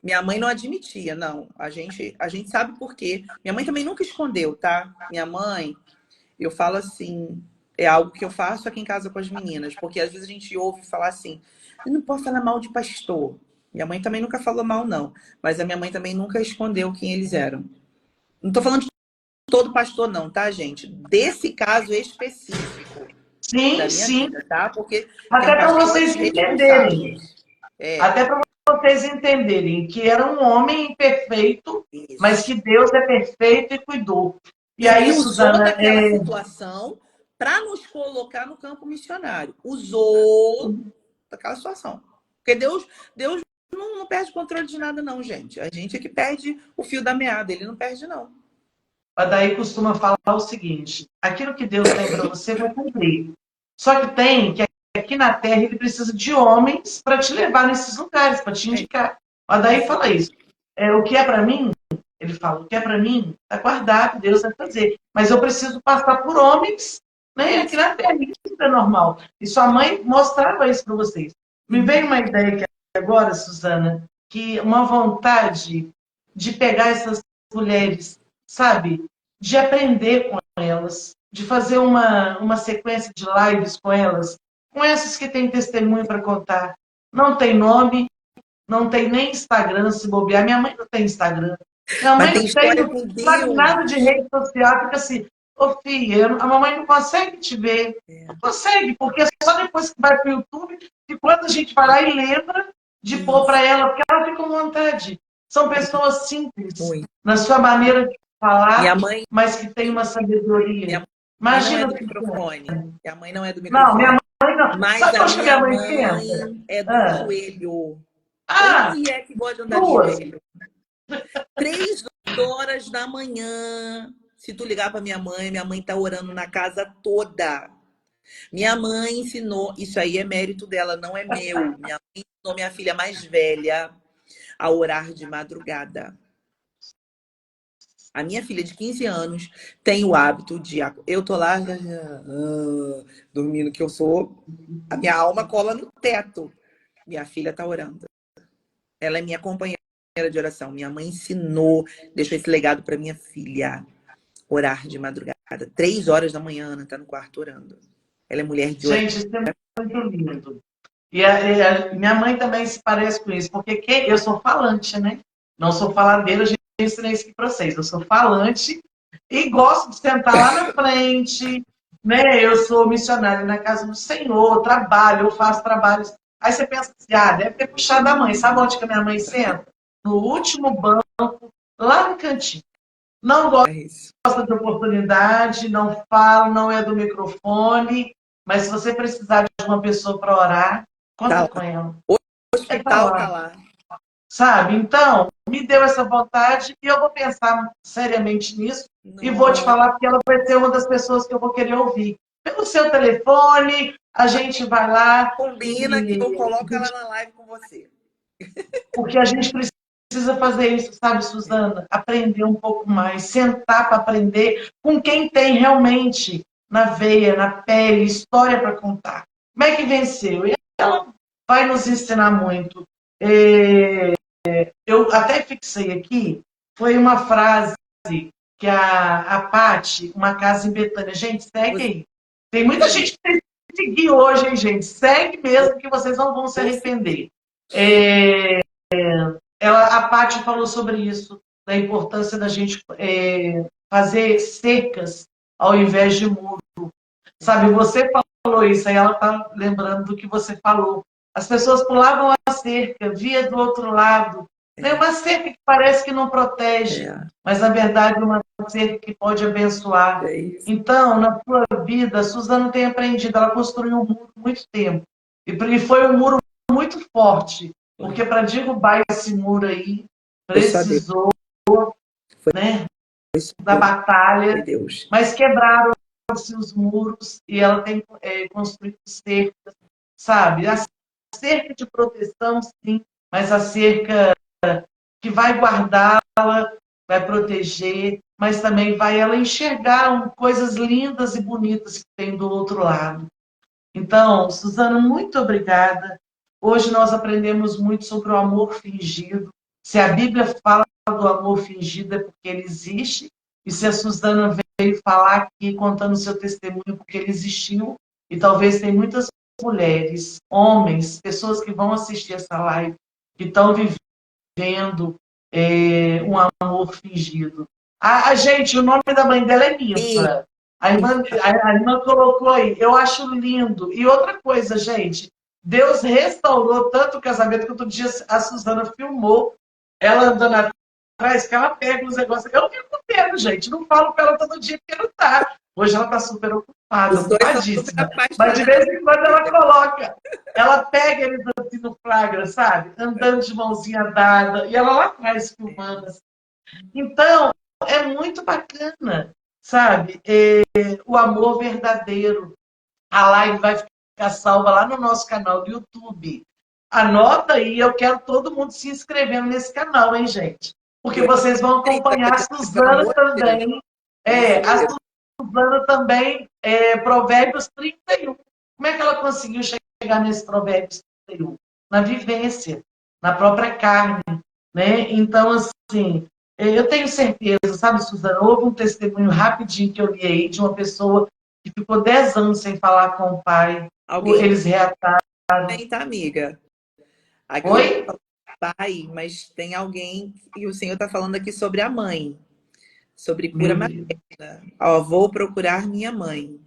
Minha mãe não admitia, não. A gente sabe por quê. Minha mãe também nunca escondeu, tá? Minha mãe, eu falo assim, é algo que eu faço aqui em casa com as meninas, porque às vezes a gente ouve falar assim, eu não posso falar mal de pastor. Minha mãe também nunca falou mal, não. Mas a minha mãe também nunca escondeu quem eles eram. Não tô falando de todo pastor, não, tá, gente? Desse caso específico. Sim, sim. Vida, tá? Porque até para vocês entenderem. Até para vocês entenderem que era um homem imperfeito, mas que Deus é perfeito e cuidou. E aí, Suzana, naquela situação para nos colocar no campo missionário. Usou aquela situação. Porque Deus não perde controle de nada, não, gente. A gente é que perde o fio da meada, ele não perde, não. A Daí costuma falar o seguinte: aquilo que Deus tem para você vai cumprir. Só que tem que aqui na Terra ele precisa de homens para te levar nesses lugares, para te indicar. A Daí fala isso. O que é para mim, ele fala, o que é para mim está guardado, Deus vai fazer. Mas eu preciso passar por homens, né, aqui na Terra. Isso é normal. E sua mãe mostrava isso para vocês. Me veio uma ideia aqui agora, Suzana, que uma vontade de pegar essas mulheres, sabe? De aprender com elas, de fazer uma sequência de lives com elas, com essas que têm testemunho para contar. Não tem nome, não tem nem Instagram, se bobear. Minha mãe não tem Instagram. Minha Mas mãe tem não tem, história com não sabe nada de Deus. rede social, fica assim, ô filha, a mamãe não consegue te ver. Não consegue, porque é só depois que vai para o YouTube que quando a gente vai lá e lembra de pôr para ela, porque ela fica com vontade. São pessoas simples, Muito. na sua maneira de Minha falar, mãe, mas que tem uma sabedoria. mãe não é Imagina do o que é. microfone. Minha mãe não é do Não, minha microfone. mãe não. Mas Sabe a onde que minha minha mãe senta? mãe é do Ah, joelho. ah, Onde é que pode andar de duas. joelho? 3 horas da manhã. Se tu ligar para minha mãe tá orando na casa toda. Minha mãe ensinou, isso aí é mérito dela, não é meu. Minha mãe ensinou minha filha mais velha a orar de madrugada. A minha filha de 15 anos tem o hábito de. Eu tô lá dormindo, que eu sou. A minha alma cola no teto. Minha filha tá orando. Ela é minha companheira de oração. Minha mãe ensinou, deixou esse legado para minha filha. Orar de madrugada. 3 horas da manhã, Ana tá no quarto orando. Ela é mulher de oração. Gente, isso é muito lindo. E minha mãe também se parece com isso, porque eu sou falante, né? Não sou faladeira, eu já ensinei isso aqui para vocês. Eu sou falante e gosto de sentar lá na frente, né? Eu sou missionária na casa do Senhor, trabalho, eu faço trabalhos. Aí você pensa assim, deve ter puxado da mãe. Sabe onde que a minha mãe senta? No último banco, lá no cantinho. Não gosta É isso. de oportunidade, não fala, não é do microfone, mas se você precisar de uma pessoa para orar, Tá conta lá. com ela. O É para hospital tá lá, lá. sabe? Então, me deu essa vontade e eu vou pensar seriamente nisso e vou te Não. falar porque ela vai ser uma das pessoas que eu vou querer ouvir. Pelo seu telefone, a gente vai lá Combina que eu e coloco ela na live com você. porque a gente precisa fazer isso, sabe, Suzana? Aprender um pouco mais, sentar para aprender com quem tem realmente na veia, na pele, história para contar. Como é que venceu? E ela vai nos ensinar muito. Eu até fixei aqui, foi uma frase que a Paty, uma casa em Betânia, gente, segue Você aí. Tem muita gente que tem que seguir hoje, hein, gente? Segue mesmo que vocês não vão se arrepender. A Paty falou sobre isso, da importância da gente fazer cercas ao invés de muro. Sabe, você falou isso, aí ela está lembrando do que você falou. As pessoas pulavam a cerca, via do outro lado. É uma cerca que parece que não protege, mas na verdade é uma cerca que pode abençoar. é isso. Então, na sua vida, a Suzana tem aprendido, ela construiu um muro por muito tempo. E foi um muro muito forte, porque para derrubar esse muro aí, Foi só Deus. precisou, né, Foi só da batalha, Deus. mas quebraram-se os muros e ela tem construído cercas, sabe? A cerca de proteção, sim, mas a cerca que vai guardá-la, vai proteger, mas também vai ela enxergar coisas lindas e bonitas que tem do outro lado. Então, Suzana, muito obrigada. Hoje nós aprendemos muito sobre o amor fingido. Se a Bíblia fala do amor fingido é porque ele existe, e se a Suzana veio falar aqui contando o seu testemunho porque ele existiu, e talvez tem muitas mulheres, homens, pessoas que vão assistir essa live, que estão vivendo um amor fingido. Gente, o nome da mãe dela é Nilva. A irmã colocou aí. Eu acho lindo. E outra coisa, gente, Deus restaurou tanto o casamento que outro dia a Suzana filmou ela andando atrás, que ela pega os negócios. Eu fico com medo, gente. Não falo para ela todo dia porque não tá. Hoje ela está super ocupada, Os dois são super ocupadíssima. Mas de apaixonados. vez em quando ela coloca, ela pega eles assim no flagra, sabe? Andando de mãozinha dada, e ela lá atrás filmando. Assim. Então, é muito bacana, sabe? O amor verdadeiro. A live vai ficar salva lá no nosso canal do YouTube. Anota aí, eu quero todo mundo se inscrevendo nesse canal, hein, gente? Porque Eu vocês vão ainda acompanhar a continue, pelo Suzana amor de Deus. também. Isso A mesmo. Suzana também, Provérbios 31. Como é que ela conseguiu chegar nesse Provérbios 31? Na vivência, na própria carne, né? Então, assim, eu tenho certeza, sabe, Suzana, houve um testemunho rapidinho que eu li aí de uma pessoa que ficou 10 anos sem falar com o pai. Alguém Eles reataram. tem, tá, amiga? Aqui eu Oi? falo pai, mas tem alguém, e o Senhor está falando aqui sobre a mãe, sobre cura Meu Deus. materna. Ó, vou procurar minha mãe.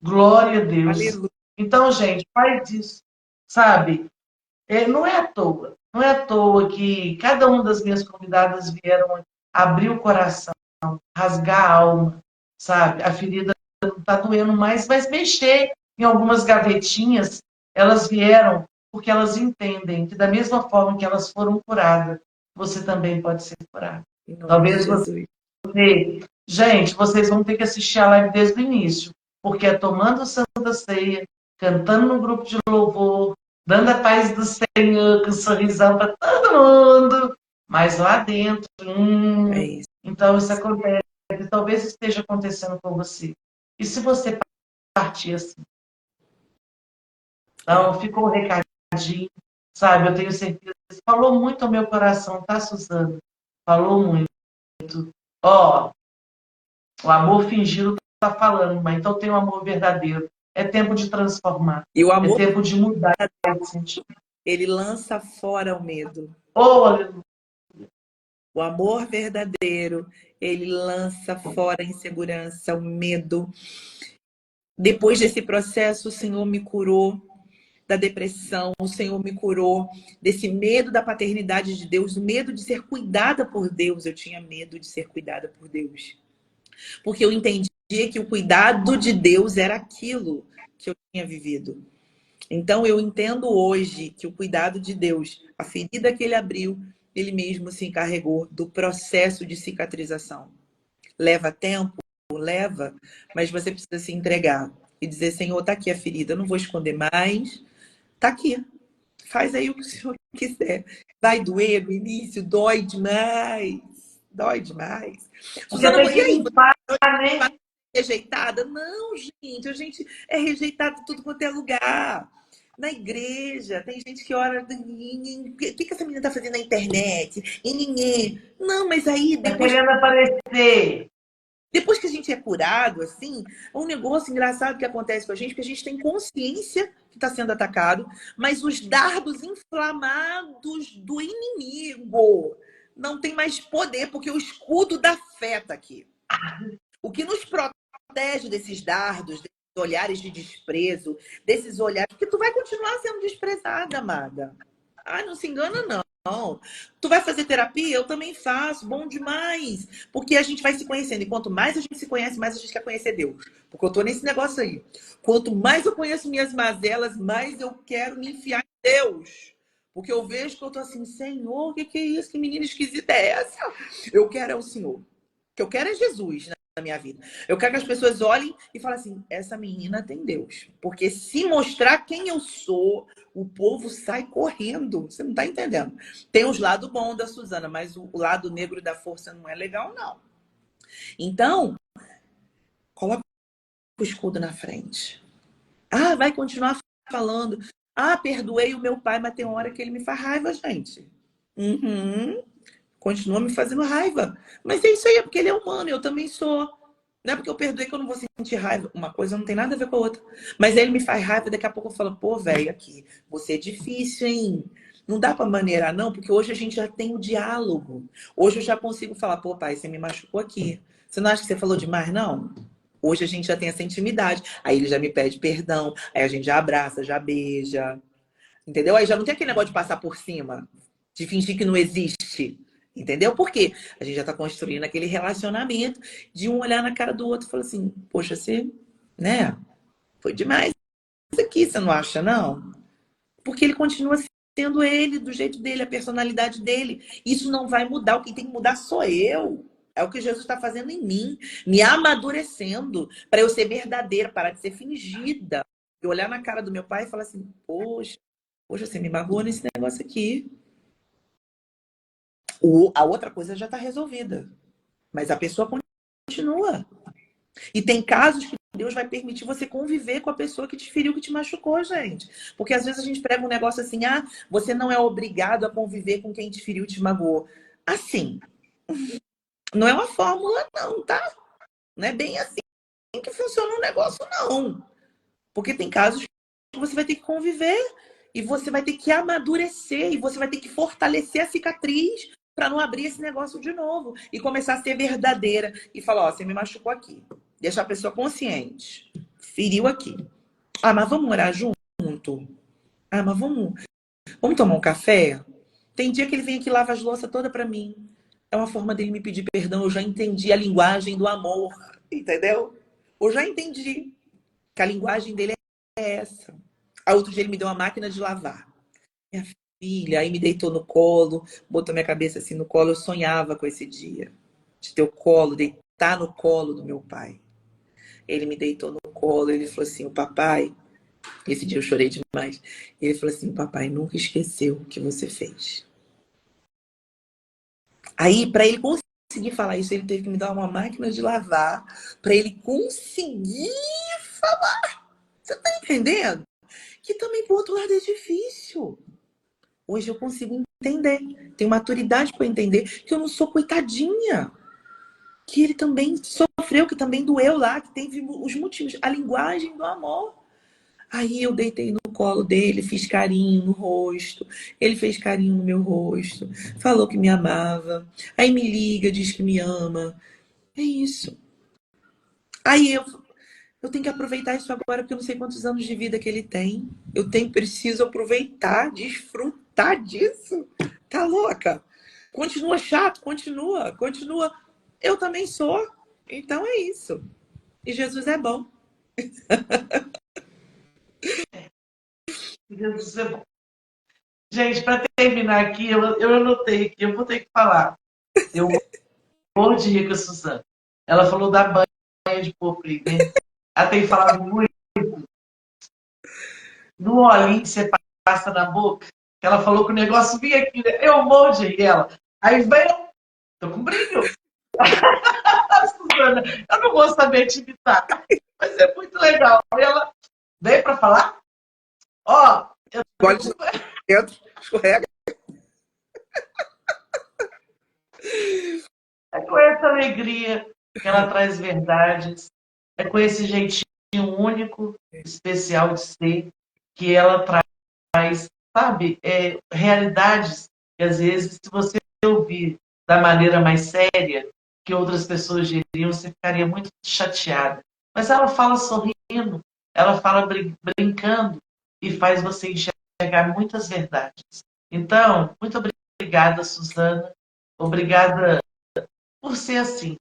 Glória a Deus. Aleluia. Então, gente, faz isso, sabe? Não é à toa. Não é à toa que cada uma das minhas convidadas vieram abrir o coração, rasgar a alma, sabe? A ferida não está doendo mais, mas mexer em algumas gavetinhas, elas vieram porque elas entendem que da mesma forma que elas foram curadas, você também pode ser curado. Em nome de Talvez você Jesus. Gente, vocês vão ter que assistir a live desde o início, porque é tomando o santo da ceia, cantando no grupo de louvor, dando a paz do Senhor, com um sorrisão para todo mundo, mas lá dentro, É isso. então isso acontece, talvez esteja acontecendo com você. E se você partir assim? É. Então, ficou um recadinho, sabe? Eu tenho certeza. Falou muito ao meu coração, tá, Suzana? Falou muito. Ó, o amor fingido está falando, mas então tem um amor verdadeiro. É tempo de transformar. E o É amor, tempo de mudar de sentimento. ele lança fora o medo. Oh, aleluia. O amor verdadeiro, ele lança fora a insegurança, o medo. Depois desse processo, o Senhor me curou da depressão, o Senhor me curou desse medo da paternidade de Deus, o medo de ser cuidada por Deus. Eu tinha medo de ser cuidada por Deus. Porque eu entendia que o cuidado de Deus era aquilo que eu tinha vivido. Então eu entendo hoje que o cuidado de Deus, a ferida que ele abriu, ele mesmo se encarregou do processo de cicatrização. Leva tempo? Leva, mas você precisa se entregar e dizer, Senhor, tá aqui a ferida, eu não vou esconder mais, tá aqui. Faz aí o que o Senhor quiser. Vai doer no início, dói demais. Dói demais. Porque Suzana, tem e que aí? limpar, né? Rejeitada? Não, gente, a gente é rejeitado em tudo quanto é lugar. Na igreja, tem gente que ora, o que essa menina tá fazendo na internet? Não, mas aí Tá querendo aparecer. depois que a gente é curado, assim, é um negócio engraçado que acontece com a gente, que a gente tem consciência que está sendo atacado, mas os dardos inflamados do inimigo não tem mais poder, porque o escudo da fé tá aqui. O que nos protege desses dardos, desses olhares de desprezo, desses olhares, porque tu vai continuar sendo desprezada, amada. Ai, não se engana, não. Tu vai fazer terapia? Eu também faço. Bom demais. Porque a gente vai se conhecendo. E quanto mais a gente se conhece, mais a gente quer conhecer Deus. Porque eu tô nesse negócio aí. Quanto mais eu conheço minhas mazelas, mais eu quero me enfiar em Deus. Porque eu vejo que eu tô assim, Senhor, o que é isso? Que menina esquisita é essa? Eu quero é o Senhor. O que eu quero é Jesus, né? Na minha vida. Eu quero que as pessoas olhem e falem assim, essa menina tem Deus. Porque se mostrar quem eu sou, o povo sai correndo. Você não tá entendendo. Tem os lados bons da Suzana, mas o lado negro da força não é legal, não. Então, coloca o escudo na frente. Ah, vai continuar falando. Ah, perdoei o meu pai, mas tem hora que ele me faz raiva, gente. Uhum. Continua me fazendo raiva. Mas é isso aí, é porque ele é humano, eu também sou. Não é porque eu perdoei que eu não vou sentir raiva. Uma coisa não tem nada a ver com a outra. Mas ele me faz raiva, daqui a pouco eu falo, pô, velho, aqui, você é difícil, hein? Não dá pra maneirar, não, porque hoje a gente já tem o diálogo. Hoje eu já consigo falar, pô, pai, você me machucou aqui. Você não acha que você falou demais, não? Hoje a gente já tem essa intimidade. Aí ele já me pede perdão, aí a gente já abraça, já beija. Entendeu? Aí já não tem aquele negócio de passar por cima, de fingir que não existe. Entendeu? Porque a gente já está construindo aquele relacionamento de um olhar na cara do outro e falar assim, poxa, você, né? Foi demais isso aqui, você não acha, não? Porque ele continua sendo ele, do jeito dele, a personalidade dele. Isso não vai mudar. O que tem que mudar sou eu. É o que Jesus está fazendo em mim, me amadurecendo para eu ser verdadeira, parar de ser fingida. Eu olhar na cara do meu pai e falar assim, poxa, você me magoou nesse negócio aqui. A outra coisa já está resolvida. Mas a pessoa continua. E tem casos que Deus vai permitir você conviver com a pessoa que te feriu, que te machucou, gente. Porque às vezes a gente prega um negócio assim, você não é obrigado a conviver com quem te feriu e te magoou. Assim, não é uma fórmula não, tá? Não é bem assim que funciona um negócio, não. Porque tem casos que você vai ter que conviver e você vai ter que amadurecer e você vai ter que fortalecer a cicatriz para não abrir esse negócio de novo e começar a ser verdadeira e falar, você me machucou aqui. Deixar a pessoa consciente. Feriu aqui. Mas vamos morar junto? Mas vamos tomar um café? Tem dia que ele vem aqui e lava as louças toda para mim. É uma forma dele me pedir perdão. Eu já entendi a linguagem do amor. Entendeu? Eu já entendi que a linguagem dele é essa. Aí outro dia ele me deu uma máquina de lavar. Minha filha, aí me deitou no colo, botou minha cabeça assim no colo. Eu sonhava com esse dia. De ter o colo, deitar no colo do meu pai. Ele me deitou no colo, ele falou assim, o papai... Esse dia eu chorei demais. Ele falou assim, o papai nunca esqueceu o que você fez. Aí, para ele conseguir falar isso, ele teve que me dar uma máquina de lavar para ele conseguir falar. Você tá entendendo? Que também, por outro lado, é difícil. Hoje eu consigo entender. Tenho maturidade para entender que eu não sou coitadinha. Que ele também sofreu, que também doeu lá, que teve os motivos. A linguagem do amor. Aí eu deitei no colo dele, fiz carinho no rosto. Ele fez carinho no meu rosto. Falou que me amava. Aí me liga, diz que me ama. É isso. Aí eu tenho que aproveitar isso agora, porque eu não sei quantos anos de vida que ele tem. Preciso aproveitar, desfrutar disso. Tá louca? Continua chato, continua. Eu também sou. Então é isso. E Jesus é bom. Jesus é bom. Gente, para terminar aqui, eu anotei aqui, eu vou ter que falar. Eu morro de rir com a Suzana. Ela falou da banha de porco, né? Ela tem falado muito do olhinho que você passa na boca. Ela falou que o negócio vinha aqui, né? Eu morro de rir. Ela. Aí vem, tô com brilho. Suzana, eu não vou saber te imitar, mas é muito legal. Ela veio para falar, ó, eu Pode dentro, escorrega. É com essa alegria que ela traz verdades, é com esse jeitinho único, especial de ser, que ela traz, sabe, realidades que às vezes, se você ouvir da maneira mais séria que outras pessoas diriam, você ficaria muito chateada. Mas ela fala sorrindo, ela fala brincando e faz você enxergar muitas verdades. Então, muito obrigada, Suzana. Obrigada por ser assim.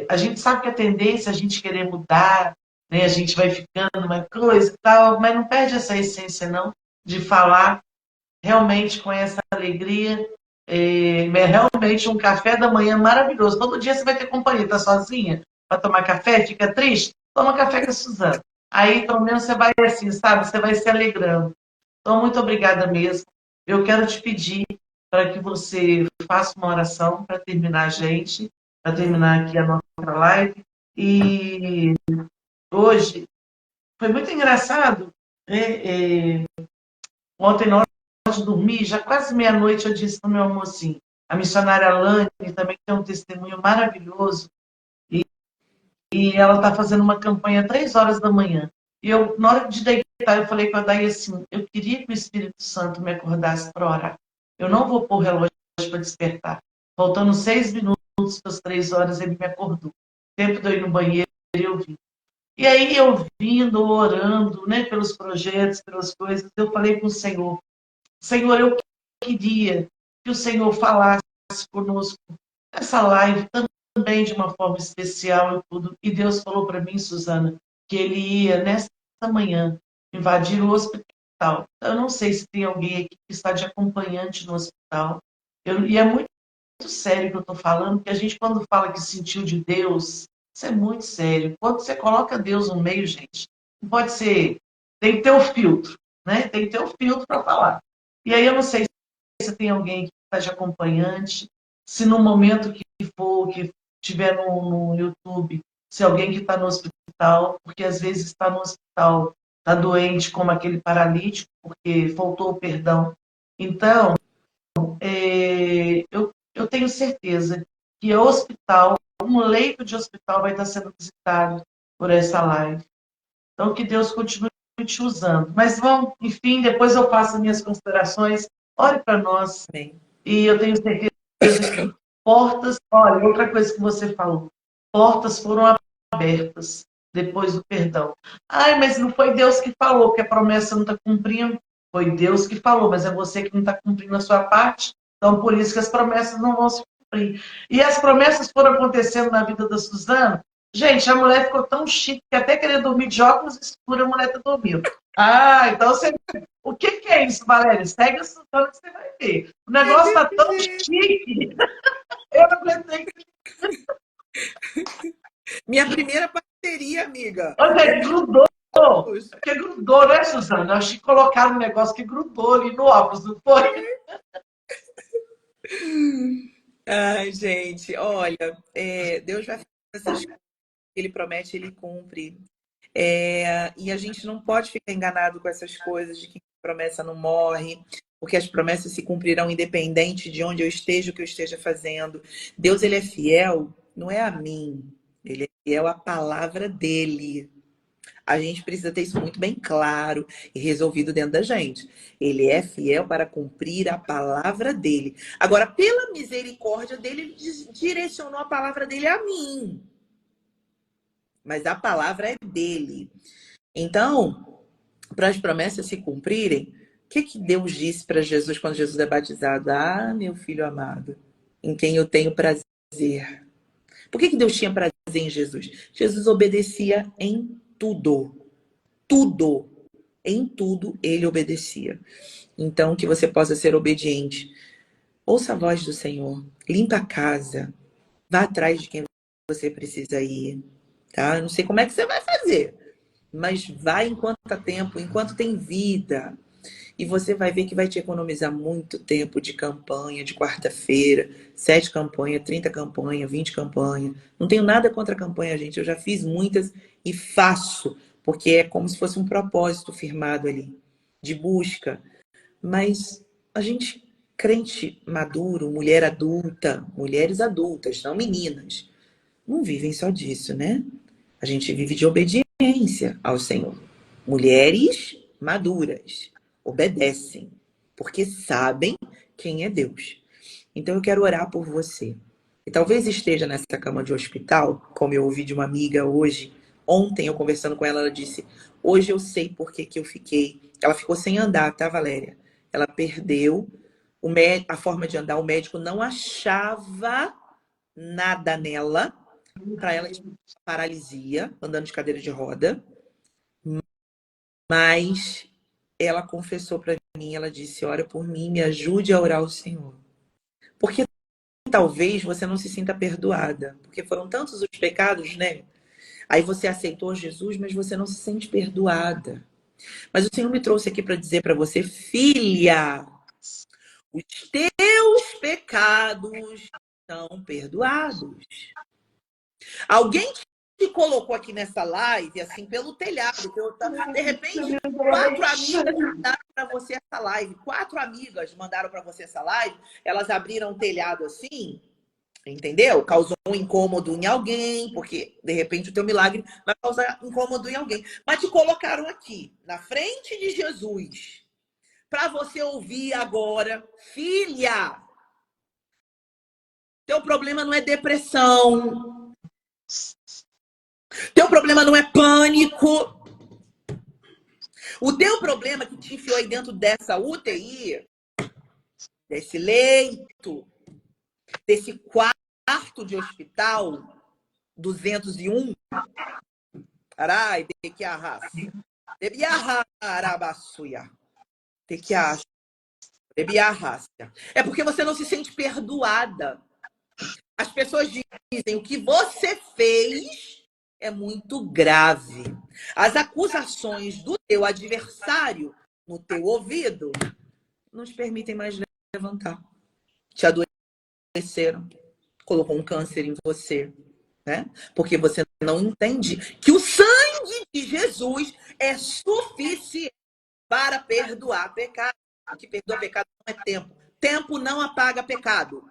A gente sabe que a tendência é a gente querer mudar, né? A gente vai ficando uma coisa e tal, mas não perde essa essência, não, de falar realmente com essa alegria. É realmente um café da manhã maravilhoso. Todo dia você vai ter companhia, tá sozinha para tomar café, fica triste? Toma café com a Suzana. Aí, pelo menos, você vai assim, sabe? Você vai se alegrando. Então, muito obrigada mesmo. Eu quero te pedir para que você faça uma oração para terminar a gente, para terminar aqui a nossa live. E hoje foi muito engraçado, né? Ontem, na hora de dormir, já quase meia-noite, eu disse no meu almocinho, a missionária Alane também tem um testemunho maravilhoso, e ela está fazendo uma campanha às 3 horas da manhã. E eu, na hora de deitar, eu falei com a Daí assim, eu queria que o Espírito Santo me acordasse para orar. Eu não vou pôr relógio para despertar. Faltando 6 minutos para as 3 horas, ele me acordou. Tempo de eu ir no banheiro, eu vim. E aí eu vindo, orando, né, pelos projetos, pelas coisas, eu falei com o Senhor, Senhor, eu queria que o Senhor falasse conosco nessa live também de uma forma especial e tudo. E Deus falou para mim, Suzana, que Ele ia nessa manhã invadir o hospital. Eu não sei se tem alguém aqui que está de acompanhante no hospital. E é muito sério que eu estou falando, porque a gente, quando fala que sentiu de Deus, isso é muito sério. Quando você coloca Deus no meio, gente, não pode ser. Tem que ter o filtro, né? Tem que ter o filtro para falar. E aí eu não sei se tem alguém que está de acompanhante, se no momento que for, que estiver no YouTube, se alguém que está no hospital, porque às vezes está no hospital, está doente como aquele paralítico, porque faltou o perdão. Então, eu tenho certeza que o hospital, um leito de hospital vai estar sendo visitado por essa live. Então, que Deus continue te usando. Mas vamos, enfim, depois eu faço minhas considerações. Ore para nós. Amém. E eu tenho certeza que portas. Olha, outra coisa que você falou: portas foram abertas depois do perdão. Ai, mas não foi Deus que falou que a promessa não está cumprindo. Foi Deus que falou, mas é você que não está cumprindo a sua parte. Então, por isso que as promessas não vão se cumprir. E as promessas foram acontecendo na vida da Suzana. Gente, a mulher ficou tão chique que até querer dormir de óculos escuros, a mulher está dormindo. Ah, então você. O que é isso, Valéria? Segue a Suzana que você vai ver. O negócio está tão chique. Eu não aguentei. Minha primeira parceria, amiga. Olha, grudou. Porque grudou, né, Suzana? Acho que colocaram um negócio que grudou ali no óculos, não foi? Ai, gente, olha, Deus vai fazer essas coisas que Ele promete, Ele cumpre. E a gente não pode ficar enganado com essas coisas de que promessa não morre, porque as promessas se cumprirão independente de onde eu esteja, o que eu esteja fazendo. Deus, Ele é fiel, não é a mim, Ele é fiel à palavra dEle. A gente precisa ter isso muito bem claro e resolvido dentro da gente. Ele é fiel para cumprir a palavra dele. Agora, pela misericórdia dele, ele direcionou a palavra dele a mim. Mas a palavra é dele. Então, para as promessas se cumprirem, o que Deus disse para Jesus quando Jesus é batizado? Ah, meu filho amado, em quem eu tenho prazer. Por que Deus tinha prazer em Jesus? Jesus obedecia em tudo. Tudo. Em tudo ele obedecia. Então, que você possa ser obediente. Ouça a voz do Senhor. Limpa a casa. Vá atrás de quem você precisa ir. Tá? Eu não sei como é que você vai fazer. Mas vai enquanto há tempo, enquanto tem vida. E você vai ver que vai te economizar muito tempo de campanha, de quarta-feira, 7 campanhas, 30 campanhas, 20 campanhas. Não tenho nada contra a campanha, gente. Eu já fiz muitas e faço, porque é como se fosse um propósito firmado ali, de busca. Mas a gente, crente maduro, mulher adulta, mulheres adultas, não meninas, não vivem só disso, né? A gente vive de obediência ao Senhor. Mulheres maduras obedecem, porque sabem quem é Deus. Então eu quero orar por você. E talvez esteja nessa cama de hospital, como eu ouvi de uma amiga hoje. Ontem eu conversando com ela, ela disse: hoje eu sei por que eu fiquei. Ela ficou sem andar, tá, Valéria? Ela perdeu a forma de andar. O médico não achava nada nela. Para ela, paralisia, andando de cadeira de roda. Mas ela confessou para mim, ela disse: ora por mim, me ajude a orar ao Senhor. Porque talvez você não se sinta perdoada. Porque foram tantos os pecados, né? Aí você aceitou Jesus, mas você não se sente perdoada. Mas o Senhor me trouxe aqui para dizer para você: filha, os teus pecados são perdoados. Alguém te colocou aqui nessa live, assim, pelo telhado. De repente, 4 amigas mandaram para você essa live. 4 amigas mandaram para você essa live. Elas abriram o telhado assim, entendeu? Causou um incômodo em alguém, porque, de repente, o teu milagre vai causar incômodo em alguém. Mas te colocaram aqui, na frente de Jesus, para você ouvir agora: filha, teu problema não é depressão. Teu problema não é pânico. O teu problema que te enfiou aí dentro dessa UTI desse leito, desse quarto de hospital 201, arai, de que arrasa. É porque você não se sente perdoada. As pessoas dizem o que você fez é muito grave. As acusações do teu adversário no teu ouvido não te permitem mais levantar. Te adoeceram, colocou um câncer em você, né? Porque você não entende que o sangue de Jesus é suficiente para perdoar pecado. O que perdoa pecado não é tempo. Tempo não apaga pecado.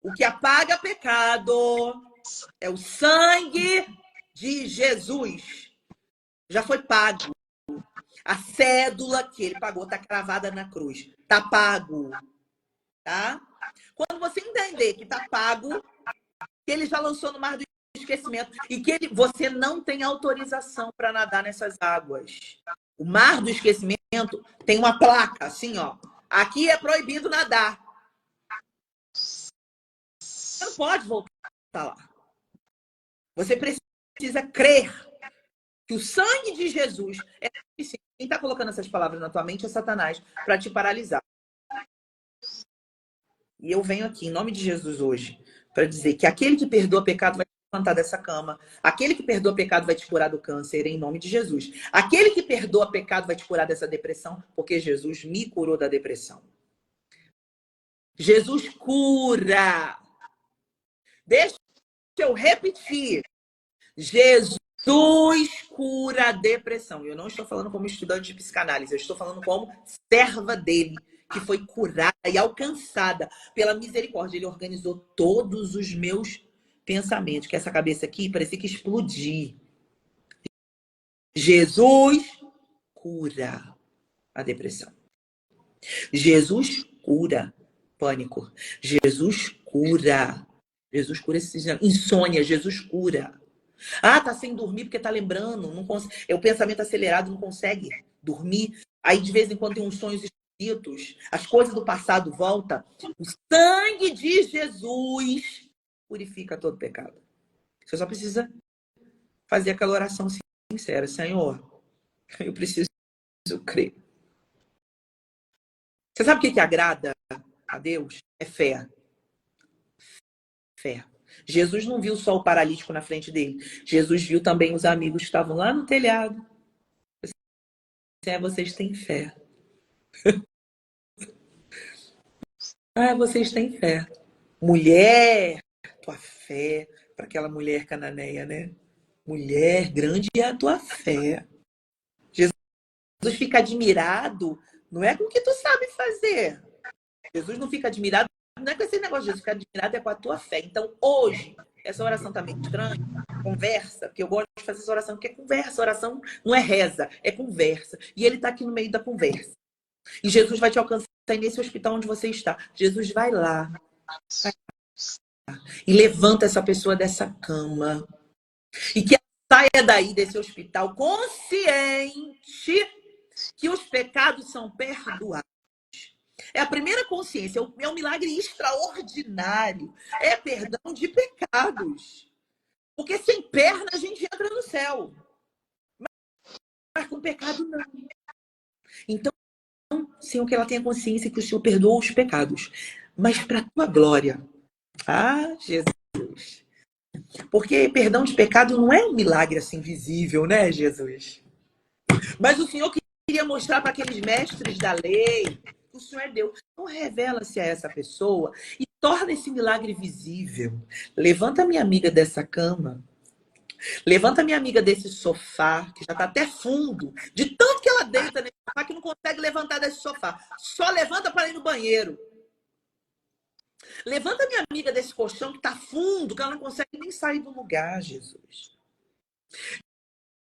O que apaga pecado é o sangue de Jesus. Já foi pago. A cédula que ele pagou está cravada na cruz. Está pago. Tá? Quando você entender que está pago, que ele já lançou no mar do esquecimento e que você não tem autorização para nadar nessas águas. O mar do esquecimento tem uma placa assim, ó. Aqui é proibido nadar. Você não pode voltar lá. Você precisa crer que o sangue de Jesus é suficiente. Quem está colocando essas palavras na tua mente é Satanás para te paralisar. E eu venho aqui, em nome de Jesus hoje, para dizer que aquele que perdoa pecado vai te levantar dessa cama. Aquele que perdoa pecado vai te curar do câncer, em nome de Jesus. Aquele que perdoa pecado vai te curar dessa depressão, porque Jesus me curou da depressão. Jesus cura. Deixa eu repetir. Jesus cura a depressão. Eu não estou falando como estudante de psicanálise, eu estou falando como serva dele, que foi curada e alcançada pela misericórdia. Ele organizou todos os meus pensamentos, que essa cabeça aqui parecia que explodir. Jesus cura a depressão. Jesus cura pânico. Jesus cura. Jesus cura insônia. Jesus cura. Ah, tá sem dormir porque tá lembrando. Não é o pensamento acelerado, não consegue dormir. Aí, de vez em quando, tem uns sonhos esquisitos. As coisas do passado voltam. O sangue de Jesus purifica todo pecado. Você só precisa fazer aquela oração sincera. Senhor, eu preciso crer. Você sabe o que agrada a Deus? É fé. Fé. Jesus não viu só o paralítico na frente dele. Jesus viu também os amigos que estavam lá no telhado. Vocês têm fé. Vocês têm fé. Mulher, tua fé. Para aquela mulher cananeia, né? Mulher, grande é a tua fé. Jesus fica admirado, não é com o que tu sabe fazer. Jesus não fica admirado, não é com esse negócio de Jesus ficar admirado, é com a tua fé. Então, hoje, essa oração tá meio estranha, conversa, porque eu gosto de fazer essa oração, porque é conversa, oração não é reza, é conversa. E ele tá aqui no meio da conversa. E Jesus vai te alcançar nesse hospital onde você está. Jesus vai lá e levanta essa pessoa dessa cama. E que saia daí desse hospital consciente que os pecados são perdoados. É a primeira consciência, é um milagre extraordinário. É perdão de pecados. Porque sem perna a gente entra no céu. Mas com pecado não. Então, Senhor, que ela tenha consciência que o Senhor perdoou os pecados. Mas para a tua glória. Ah, Jesus. Porque perdão de pecado não é um milagre assim visível, né, Jesus? Mas o Senhor queria mostrar para aqueles mestres da lei que o Senhor é Deus. Então revela-se a essa pessoa e torna esse milagre visível. Levanta minha amiga dessa cama. Levanta minha amiga desse sofá, que já está até fundo, de tanto que ela deita nesse sofá que não consegue levantar desse sofá. Só levanta para ir no banheiro. Levanta minha amiga desse colchão que está fundo, que ela não consegue nem sair do lugar, Jesus.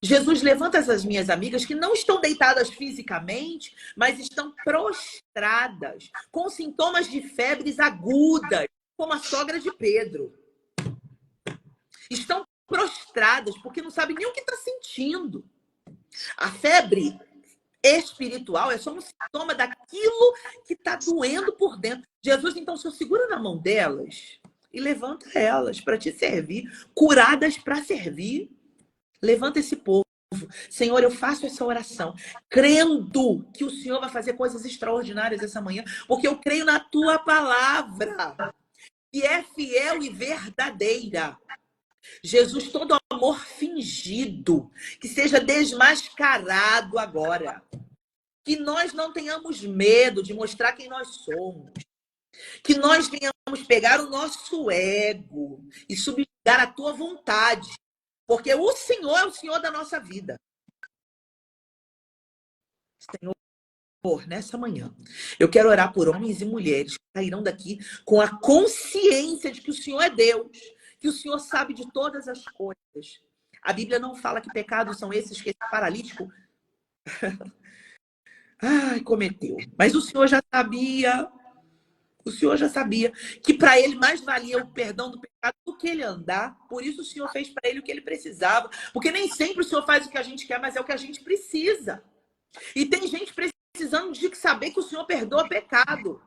Jesus, levanta essas minhas amigas que não estão deitadas fisicamente, mas estão prostradas, com sintomas de febres agudas, como a sogra de Pedro. Estão prostradas porque não sabem nem o que está sentindo. A febre espiritual, é só um sintoma daquilo que está doendo por dentro. Jesus, então, só segura na mão delas e levanta elas para te servir, curadas para servir. Levanta esse povo. Senhor, eu faço essa oração, crendo que o Senhor vai fazer coisas extraordinárias essa manhã, porque eu creio na tua palavra, que é fiel e verdadeira. Jesus, todo amor fingido, que seja desmascarado agora. Que nós não tenhamos medo de mostrar quem nós somos. Que nós venhamos pegar o nosso ego e subjugar a tua vontade. Porque o Senhor é o Senhor da nossa vida. Senhor, nessa manhã, eu quero orar por homens e mulheres que sairão daqui com a consciência de que o Senhor é Deus, que o Senhor sabe de todas as coisas. A Bíblia não fala que pecados são esses que esse paralítico cometeu. Mas o Senhor já sabia. O Senhor já sabia que para ele mais valia o perdão do pecado do que ele andar. Por isso o Senhor fez para ele o que ele precisava. Porque nem sempre o Senhor faz o que a gente quer, mas é o que a gente precisa. E tem gente precisando de saber que o Senhor perdoa pecado.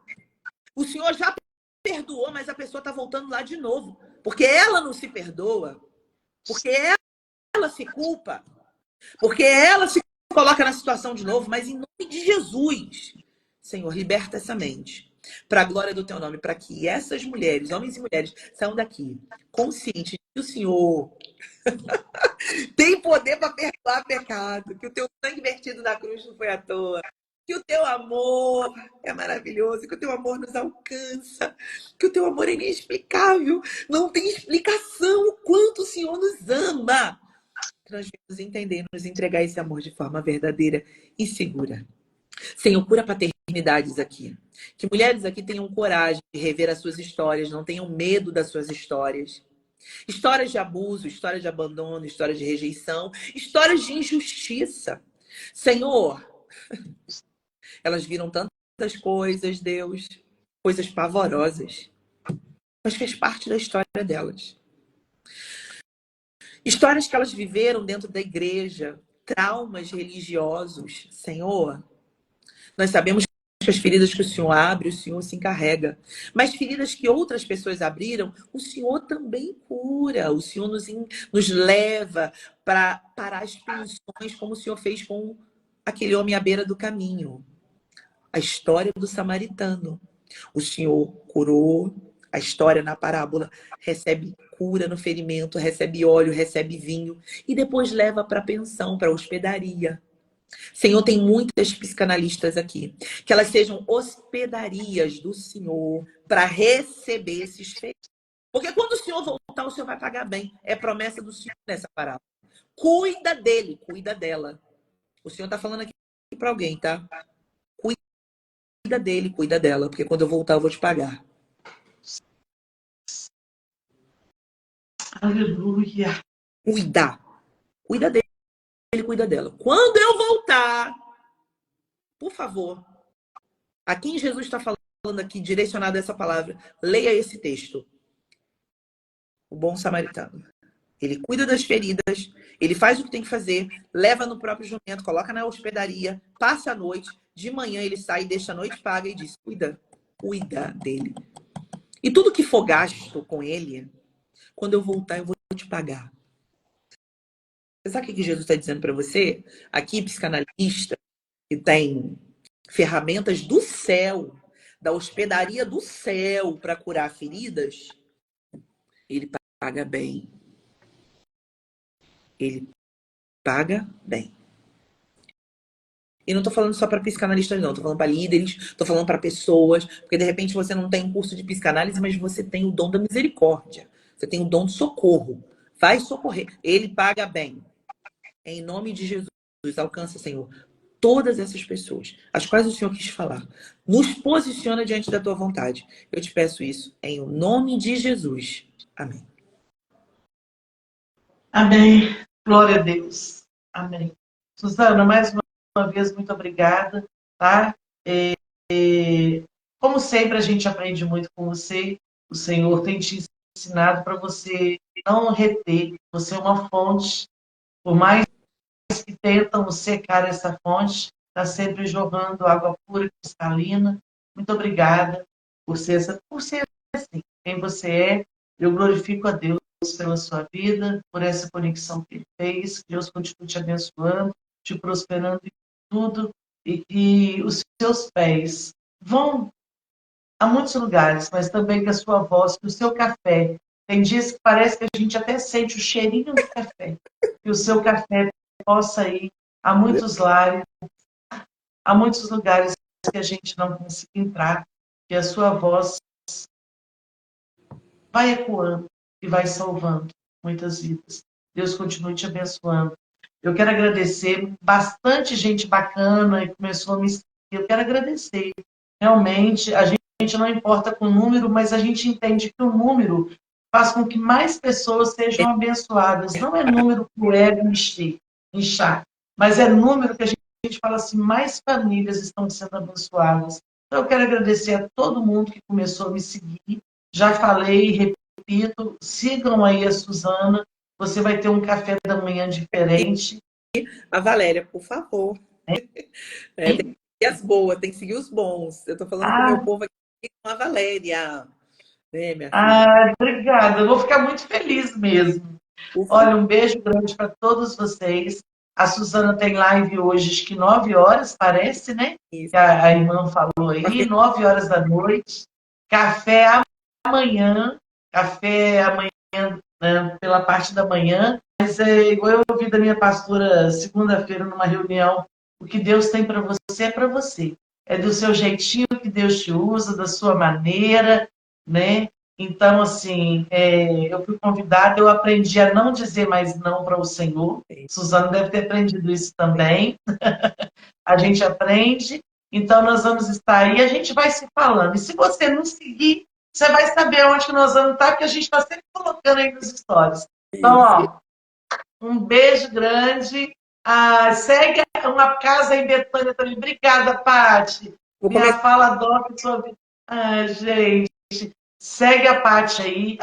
O Senhor já perdoou, mas a pessoa está voltando lá de novo. Porque ela não se perdoa. Porque ela se culpa. Porque ela se coloca na situação de novo. Mas em nome de Jesus, Senhor, liberta essa mente. Para a glória do teu nome, para que essas mulheres, homens e mulheres, saiam daqui conscientes que o Senhor tem poder para perdoar pecado, que o teu sangue vertido na cruz não foi à toa, que o teu amor é maravilhoso, que o teu amor nos alcança, que o teu amor é inexplicável, não tem explicação o quanto o Senhor nos ama. Nós vamos entender, nos entregar esse amor de forma verdadeira e segura. Senhor, cura paternidades aqui. Que mulheres aqui tenham coragem de rever as suas histórias, não tenham medo das suas histórias. Histórias de abuso, histórias de abandono, histórias de rejeição, histórias de injustiça. Senhor, elas viram tantas coisas, Deus, coisas pavorosas, mas fez parte da história delas. Histórias que elas viveram dentro da igreja, traumas religiosos. Senhor, nós sabemos que as feridas que o Senhor abre, o Senhor se encarrega. Mas feridas que outras pessoas abriram, o Senhor também cura. O Senhor nos leva para as pensões, como o Senhor fez com aquele homem à beira do caminho. A história do samaritano. O Senhor curou. A história na parábola recebe cura no ferimento, recebe óleo, recebe vinho. E depois leva para a pensão, para a hospedaria. Senhor, tem muitas psicanalistas aqui. Que elas sejam hospedarias do Senhor para receber esses feitos. Porque quando o Senhor voltar, o Senhor vai pagar bem. É promessa do Senhor nessa parábola. Cuida dele, cuida dela. O Senhor está falando aqui para alguém, tá? Cuida dele, cuida dela. Porque quando eu voltar, eu vou te pagar. Aleluia. Cuida. Cuida dele, cuida dela. Quando eu voltar, por favor, a quem Jesus está falando aqui, direcionado a essa palavra, leia esse texto. O bom samaritano. Ele cuida das feridas, ele faz o que tem que fazer, leva no próprio jumento, coloca na hospedaria, passa a noite, de manhã ele sai, deixa a noite paga e diz, cuida dele. E tudo que for gasto com ele, quando eu voltar, eu vou te pagar. Você sabe o que Jesus está dizendo para você? Aqui, psicanalista, que tem ferramentas do céu, da hospedaria do céu para curar feridas, ele paga bem. Ele paga bem. E não estou falando só para psicanalistas, não. Estou falando para líderes, estou falando para pessoas, porque de repente você não tem um curso de psicanálise, mas você tem o dom da misericórdia. Você tem o dom do socorro. Vai socorrer. Ele paga bem. Em nome de Jesus, alcança, Senhor, todas essas pessoas, as quais o Senhor quis falar. Nos posiciona diante da tua vontade. Eu te peço isso em nome de Jesus. Amém. Amém. Glória a Deus. Amém. Suzana, mais uma vez, muito obrigada. Tá? Como sempre, a gente aprende muito com você. O Senhor tem te ensinado para você não reter. Você é uma fonte. Por mais que tentam secar essa fonte, está sempre jorrando água pura e cristalina. Muito obrigada por ser assim, quem você é. Eu glorifico a Deus pela sua vida, por essa conexão que Ele fez. Que Deus continue te abençoando, te prosperando em tudo e que os seus pés vão a muitos lugares, mas também que a sua voz, que o seu café. Tem dias que parece que a gente até sente o cheirinho do café. Que o seu café possa ir a muitos lares, a muitos lugares que a gente não consiga entrar, que a sua voz vai ecoando e vai salvando muitas vidas. Deus continue te abençoando. Eu quero agradecer, bastante gente bacana e começou a me seguir. Eu quero agradecer. Realmente, a gente não importa com o número, mas a gente entende que o número faz com que mais pessoas sejam abençoadas. Não é número para o ego inchar, mas é número que a gente fala assim, mais famílias estão sendo abençoadas. Então, eu quero agradecer a todo mundo que começou a me seguir. Já falei, repito, sigam aí a Suzana. Você vai ter um café da manhã diferente. A Valéria, por favor. É, tem que seguir as boas, tem que seguir os bons. Eu tô falando com o meu Ah, povo aqui com a Valéria. Né, minha filha? obrigada. Eu vou ficar muito feliz mesmo. Por favor. Olha, um beijo grande para todos vocês. A Suzana tem live hoje, acho que 9 horas, parece, né? Isso. Que a irmã falou aí, 9 horas da noite. Café amanhã, café amanhã, né, pela parte da manhã. Mas é igual eu ouvi da minha pastora segunda-feira numa reunião, o que Deus tem para você é para você. É do seu jeitinho que Deus te usa, da sua maneira, né? Então, assim, eu fui convidada, eu aprendi a não dizer mais não para o Senhor. Suzana deve ter aprendido isso também. A gente aprende. Então, nós vamos estar aí, a gente vai se falando. E se você não seguir, você vai saber onde que nós vamos estar, porque a gente está sempre colocando aí nos stories. Então, Isso. ó, um beijo grande. Segue uma casa em Betânia também. Obrigada, Paty. Vou Minha começar. fala doc sobre. Gente. Segue a Paty aí.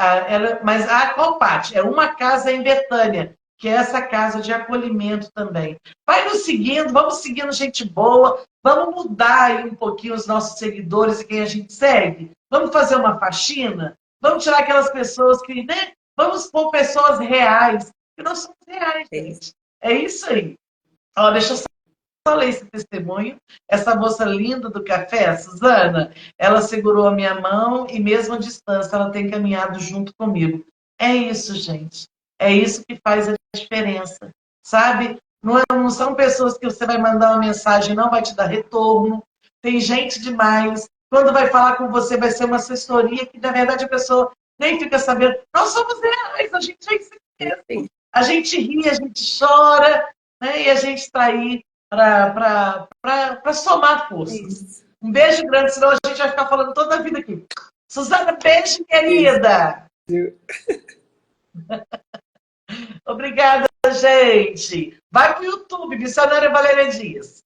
Mas qual Paty? É uma casa em Betânia, que é essa casa de acolhimento também. Vai nos seguindo, vamos seguindo gente boa, vamos mudar aí um pouquinho os nossos seguidores e quem a gente segue. Vamos fazer uma faxina? Vamos tirar aquelas pessoas que, né? Vamos pôr pessoas reais, que nós somos reais, É isso. gente. É isso aí. Ó, deixa eu só ler esse testemunho. Essa moça linda do café, a Suzana, ela segurou a minha mão e mesmo à distância ela tem caminhado junto comigo. É isso, gente. É isso que faz a diferença. Sabe? Não são pessoas que você vai mandar uma mensagem e não vai te dar retorno. Tem gente demais. Quando vai falar com você, vai ser uma assessoria que, na verdade, a pessoa nem fica sabendo. Nós somos reais, a gente é isso É mesmo. A gente ri, a gente chora, né? E a gente está aí para somar forças. isso. Um beijo grande, senão a gente vai ficar falando toda a vida aqui. Suzana, beijo, Isso. querida. Obrigada, gente. Vai pro YouTube, Missionária Valéria Dias.